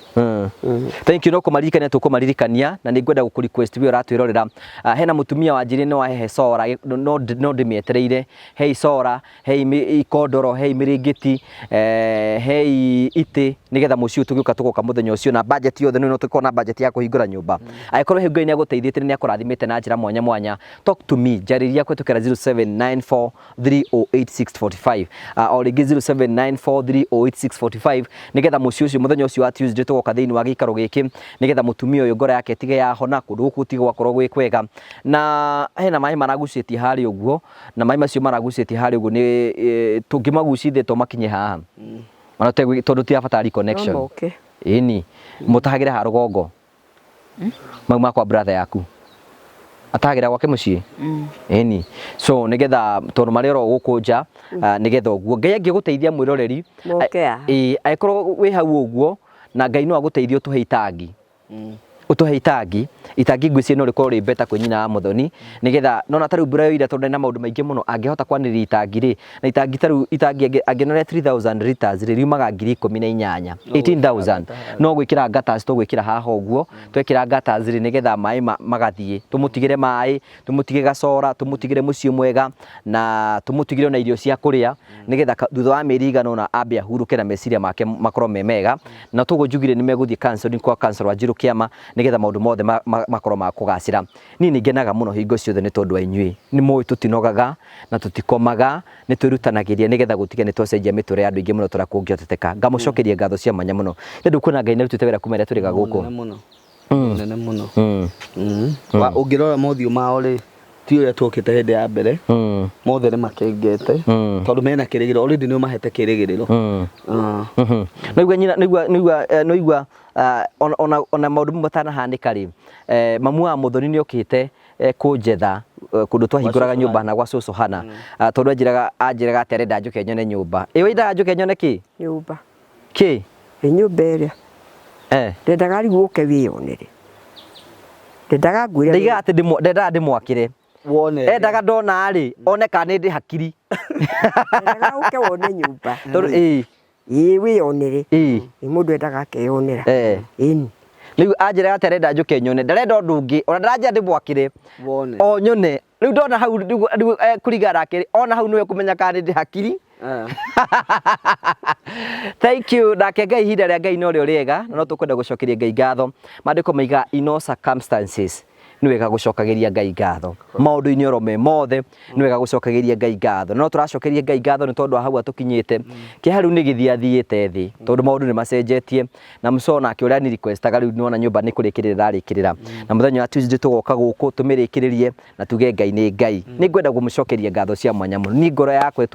Thank you, no kũmaririkania tũkũmaririkania, na nĩ ngwenda gũkũ-request we ũratwĩrorera. Hena mũtumia wa njĩrĩ no ahehe cora, no ndĩmĩetereire. Hei cora, hei ikondoro, hei mĩrĩngĩti, hei itĩ nĩgetha mũciĩ tũgĩũka tũgoka mũthenya ũcio, na budget yothe no tũkorwo na budget ya kũhingũra nyũmba. Angĩkorwo hĩu Ngai nĩ agũteithĩtie nĩ akũrathimĩte na njĩra mwanya mwanya, talk to me, njarĩria kũhĩtũkĩra 0794308645 o rĩngĩ 0794308645 nĩgetha mũciĩ ũcio mũthenya ũcio wa Tuesday tũgoka thĩinĩ wa gĩikaro gĩkĩ nĩgetha mũtumia ũyũ ngoro yake tige yahona, kũndũ gũkũ tige gwakorwo gwĩ kwega. Na hena maĩ maragucĩtie harĩa ũguo, na maĩ macio maragucĩtie harĩa ũguo nĩ tũngĩmagucithia tũmakinye haha, ona tondũ tirabatara connection. Ĩni mũtahagĩre ha rũgongo mau makwa brother yaku atahagĩra gwake mũciĩ. Ĩni so nĩgetha tondũ marĩ oro gũkũ nja, nĩgetha ũguo Ngai angĩgũteithia mwĩroreri, angĩkorwo wĩ hau ũguo na Ngai no agũteithie ũtũhe itangi, ũtũhe itangi ngwĩciria no rĩkorwo rĩ beta kwĩ nyina wa Mũthoni, nĩgetha nona tarĩu mbura yoira tondũ na maũndũ maingĩ mũno angĩhota kwanĩrĩria itangi rĩ, na itangi tarĩu angĩonera 3000 liters rĩ riumaga 18,000 18,000 no gwĩkĩra gutters tũgwĩkĩra haha ũguo, twekĩra gutters rĩ nĩgetha maĩ magathiĩ, tũmũtigĩre maĩ, tũmũtigĩre gacora, tũmũtigĩre mũciĩ mwega, na tũmũtigĩre na irio cia kũrĩa, nĩgetha thutha wa mĩeri igana ũna ambe ahurũke na meciria make makorwo me mega. Na tũguo njugire nĩ megũthiĩ counseling kwa counselor wa Njirũ Kĩama nĩgetha maũndũ mothe makorwo ma kũgacĩra. Niĩ nĩ ngenaga mũno hingo ciothe nĩ tondũ wa inyuĩ, nĩ mũĩ tũtinogaga na tũtikomaga, nĩ twĩrutanagĩria nĩgetha gũtiga nĩ twacenjia mĩtũrĩre ya andũ aingĩ mũno tũrĩa kũngĩhoteteka. Ngamũcokeria ngatho cia mwanya mũno nĩ ũndũ kwĩna Ngai nĩ arutĩte wĩra kuma rĩrĩa tũrĩga gũkũ nene mũno. Ũngĩrora mothiũ mao rĩ ti ũrĩa twokĩte hĩndĩ ya mbere, mothe nĩ makengete tondũ mena kĩrĩgĩrĩro, already nĩ mahete kĩrĩgĩrĩro. Noigua ona maũndũ matanahanĩka rĩ, mamu wa Mũthoni nĩ okĩte kũnjetha kũndũ twahingũraga nyũmba na gwa cũcũ hana, tondũ anjĩraga atĩ arenda njoke nyone nyũmba. Wĩindaga njoke nyone kĩ? Nyũmba. Kĩ? Nyũmba ĩrĩa ndendaga rĩu ũke wĩyonere, ndendaga ngwĩre ndaiga atĩ ndendaga ndĩmwakĩre endaga ndona rĩ one kana nĩ ndĩ hakiri, ndendaga ũke wone nyũmba tondũ wĩyonere, mũndũ endaga akeyonera. Ĩni riu anjira aterenda njuke nyone ndarenda ndungi ona ndaranja ndimwakire wone o nyone riu ndona hau kuringana nake ona hau niwe kumenya kana ndi hakiri thank you nake Ngai ihinda rĩa Ngai no rĩo rĩega na no tũkwenda gũcokeria Ngai ngatho mandĩko maiga in all circumstances nĩ wega gũcokageria Ngai ngatho maũndũ-inĩ oro me mothe nĩ wega gũcokageria Ngai ngatho no tũracokeria Ngai ngatho nĩ tondũ hau atũkinyĩte kĩha rĩu nĩ gĩthiathiĩte thĩ tondũ maũndũ nĩ macenjetie na mũco nake ũrĩa ni requestaga rĩu nĩona nyũmba nĩ kũrĩkĩrĩra rarĩkĩrĩra na mũthenya wa Tuesday tũgoka gũkũ tũmĩrĩkĩrĩrie na tuge Ngai nĩ Ngai nĩ ngwenda gũmũcokeria ngatho cia mwanya mũno ni ngoro yakwa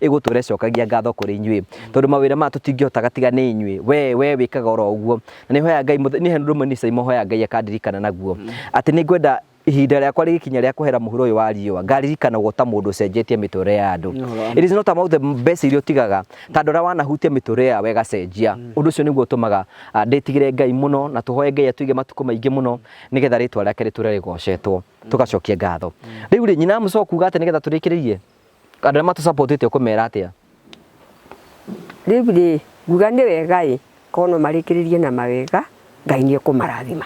ĩgũtũre cokagia ngatho kũrĩ inyuĩ tondũ mawĩra ma tũtingĩhotaga tiga nĩ inyuĩ we wĩkaga oro ũguo na nĩ hoya Ngai nĩ he ndũmwe nĩ caimo hoya Ngai akandirikana naguo atĩ nĩ ngwenda ihinda rĩakwa rĩgĩkinya rĩa kũhera mũhuro ũyũ wa riũa ngaririkana gũta mũndũ ũcenjetie mĩtũrĩre ya andũ it is not about the mbeca iria ũtigaga tondũ ũrĩa wanahutia mĩtũrĩre yawe ĩgacenjia ũndũ ũcio nĩguo ũtũmaga ndĩtigĩre Ngai mũno na tũhoe Ngai atũige matukũ maingĩ mũno nĩgetha rĩtwa rĩake rĩtũre rĩgocetwo tũgacokia ngatho rĩu rĩ nyina mũco kuga atĩ nĩgetha tũrĩkĩrĩrie andũ arĩa matũsupportĩte ũkũmera atĩa rĩu rĩ nguga nĩ wega kono marĩkĩrĩrie na mawega Ngai nĩ ekũmarathima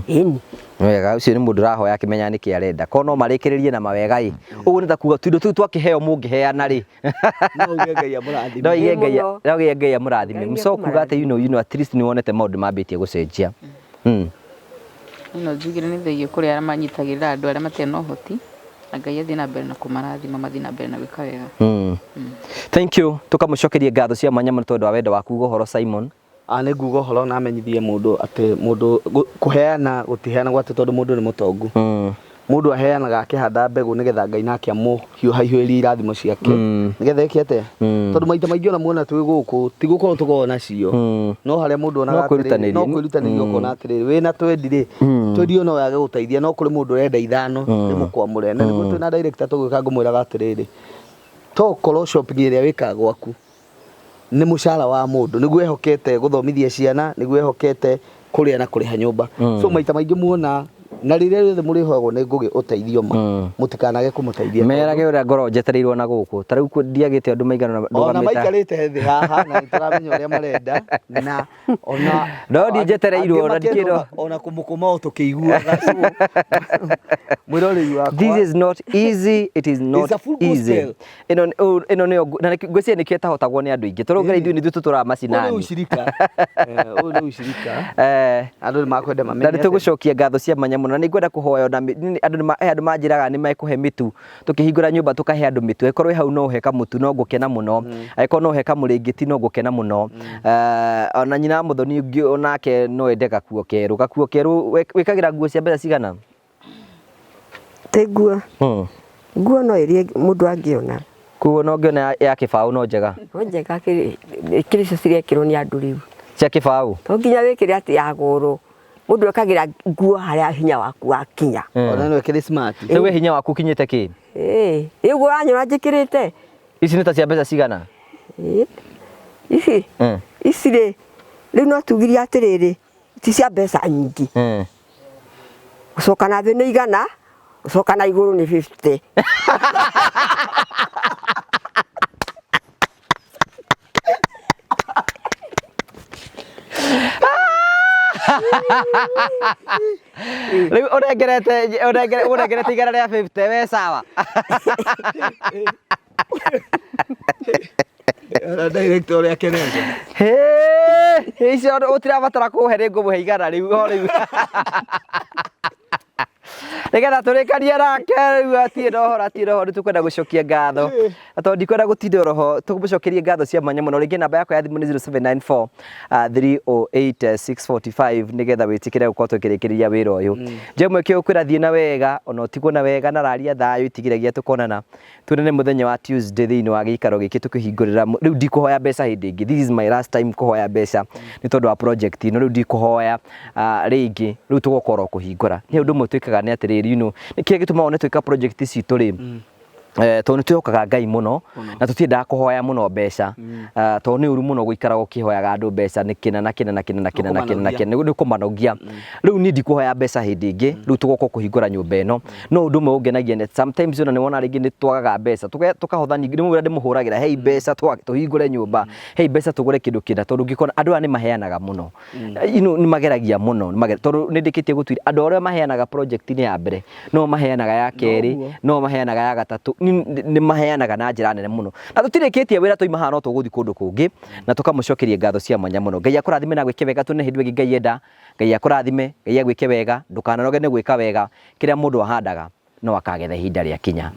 ĩni wega ucio nĩ mũndũ rahoya akĩmenya nĩkĩ arenda ko no marĩkĩrĩrie na mawega ũguo nĩ ta kuga tuindo tũu twakĩheo mũngĩheana rĩ no uge Ngai amũrathime no uge Ngai amũrathime mũco kuga atĩ you know at least nĩ wonete maũndũ mambĩtie gũcenjia no njugire nĩ thaio kũrĩ arĩa manyitagĩrĩra andũ arĩa matarĩ na ũhoti na Ngai athiĩ na mbere na kũmarathima mathiĩ na mbere na gwĩka wega thank you tũkamũcokerie ngatho cia mwanya mũno tondũ wa wendo waku ũhoro Simon nĩ nguga ũhoro na amenyithie mũndũ atĩ mũndũ kũheana gũtiheana gwate tondũ mũndũ nĩ mũtongu mũndũ aheanaga akĩhanda mbegũ nĩgetha Ngai nake amũhiũhahiũrie irathimo ciake nĩgetha ĩke atĩa tondũ maita maingĩ ona muona twĩ gũkũ ti gũkorwo tũkoragwo nacio no harĩa mũndũ onaga atĩrĩrĩ no kwĩrutanĩria ũkona atĩrĩrĩ wĩna twendi rĩ twendi ona yage gũteithia no kũrĩ mũndũ ũrenda ithano nĩmũkwamũre na nĩguo twĩna director tũgwĩka ngũmwĩraga atĩrĩrĩ tokorwo shopping ĩrĩa wĩkaga gwaku nĩ mũcara wa mũndũ nĩguo ehokete gũthomithia ciana nĩguo ehokete kũrĩa na kũrĩha nyũmba so maita maingĩ muona na rĩrĩa rĩothe mũrĩhoagwo nĩ ngũgĩ ũteithio mũtikanage kũmũteithia merage ũrĩa ngoro njetereirwo na gũkũ ta rĩu ndiagĩte andũ maigana ona maikarĩte thĩ haha na nĩtũramenya ũrĩa marenda na ona no njetereirwo na ndikĩro ona kũmũkũma o tũkĩiguaga mwĩroreri wakwa this is not easy it is not easy ĩno nĩyo na ngwĩciria nĩkĩo ĩtahotagwo nĩ andũ aingĩ tũrũgĩra ithuĩ nĩ tũtũraga macinani ũyũ nĩ ucirika andũ nĩ makwenda mamenye na nĩtũgũcokia ngatho cia mwanya mũno na nĩngwenda kũhoya na andũ manjĩraga nĩ mekũhe mĩtu tũkĩhingũra nyũmba tũkahe andũ mĩtu ĩkorwo hau no ũheka mũtu no ngũkena mũno angĩkorwo no ũheka mũrĩngĩti no ngũkena mũno ona nyina mũthoni ũngĩ onake no ende gakuo kerũ wĩkagĩra nguo cia mbeca cigana te nguo nguo no ĩrĩa mũndũ angĩona kuo no ngĩona ya kĩbaũ no njega kĩrĩ cio cirekĩrwo nĩ andũ rĩu cia kĩbaũ to nginya wĩkĩre atĩ ya goro mũndũ ekagira nguo harĩa hinya waku wakinya ona no ekĩre smart we hinya waku kinyĩte kĩ ũguo wanyona njĩkĩrĩte ici nĩ ta cia mbeca cigana ici rĩ rĩu no tugire atĩrĩrĩ ti cia mbeca nyingĩ gũcoka na thĩ nĩ igana gũcoka na igũrũ nĩ 50 rĩu ũrengerete igana rĩa 50 we sawa director ũrĩa kenete icio ũtirabatara kũhe rĩ ngũmũhe igana rĩu nĩgetha tũrĩkanie nake rĩu atirĩ roho nĩtũkwenda gũcokia ngatho tondũ ndikwenda gũtinda oroho tũmũcokerie ngatho cia mwanya mũno rĩngĩ namba yakwa ya thimũ nĩ 0794 308 645 nĩgetha wĩtĩkĩre gũkorwo tũkĩrĩkĩrĩria wĩra ũyũ njemwe kĩo kwĩra thiĩ na wega ona ũtigwo na wega na raria thayũ itigiragia tũkonana twĩrane mũthenya wa Tuesday thĩinĩ wa gĩikaro gĩkĩ tũkĩhingũrĩra rĩu ndikũhoya mbeca hĩndĩ ĩngĩ this is my last time kũhoya mbeca nĩ tondũ wa project ĩno rĩu ndikũhoya rĩngĩ rĩu tũgũkorwo kũhingũra nĩ ũndũ ũmwe twĩkaga nĩ atĩrĩrĩ nĩkĩo gĩtũmaga one twĩka project citũ rĩ to nä twĩhokaga Ngai mũno na tũtiendaga kũhoya mũno mbeca to nĩ ũru mũno gũikara ũkĩhoyaga andũ mbeca nĩ kĩna na kĩna na kĩna na kĩna na kĩna na kĩna nĩ kũmanogia rĩu niĩ ndikũhoya mbeca hĩndĩ ĩngĩ rĩu tũgoka kũhingũra nyũmba ĩno no ũndũ ũmwe ũngenagia nĩ sometimes ona nĩ wona rĩngĩ nĩ twagaga mbeca tũkahotha ningĩ rĩmwe ndĩmũhũragĩra hei mbeca tũhingũre nyũmba hei mbeca tũgũre kĩndũ kĩna tondũ ngĩkona andũ aya nĩ maheanaga mũno nĩ mageragia mũno tondũ nĩ ndĩkĩtie gũtuĩra andũ arĩa maheanaga project -inĩ ya mbere no maheanaga ya kerĩ no maheanaga ya gatatũ nĩ maheanaga na njĩra nene mũno na tũtirĩkĩtie wĩra tũima haha no tũgũthiĩ kũndũ kũngĩ na tũkamũcokeria ngatho cia mwanya mũno Ngai akũrathime na gwĩke wega tũne hĩndĩ ĩngĩ Ngai enda Ngai akũrathime Ngai agwĩke wega ndũkananoge nĩ gwĩka wega kĩrĩa mũndũ ahandaga no akagetha ihinda rĩa kinya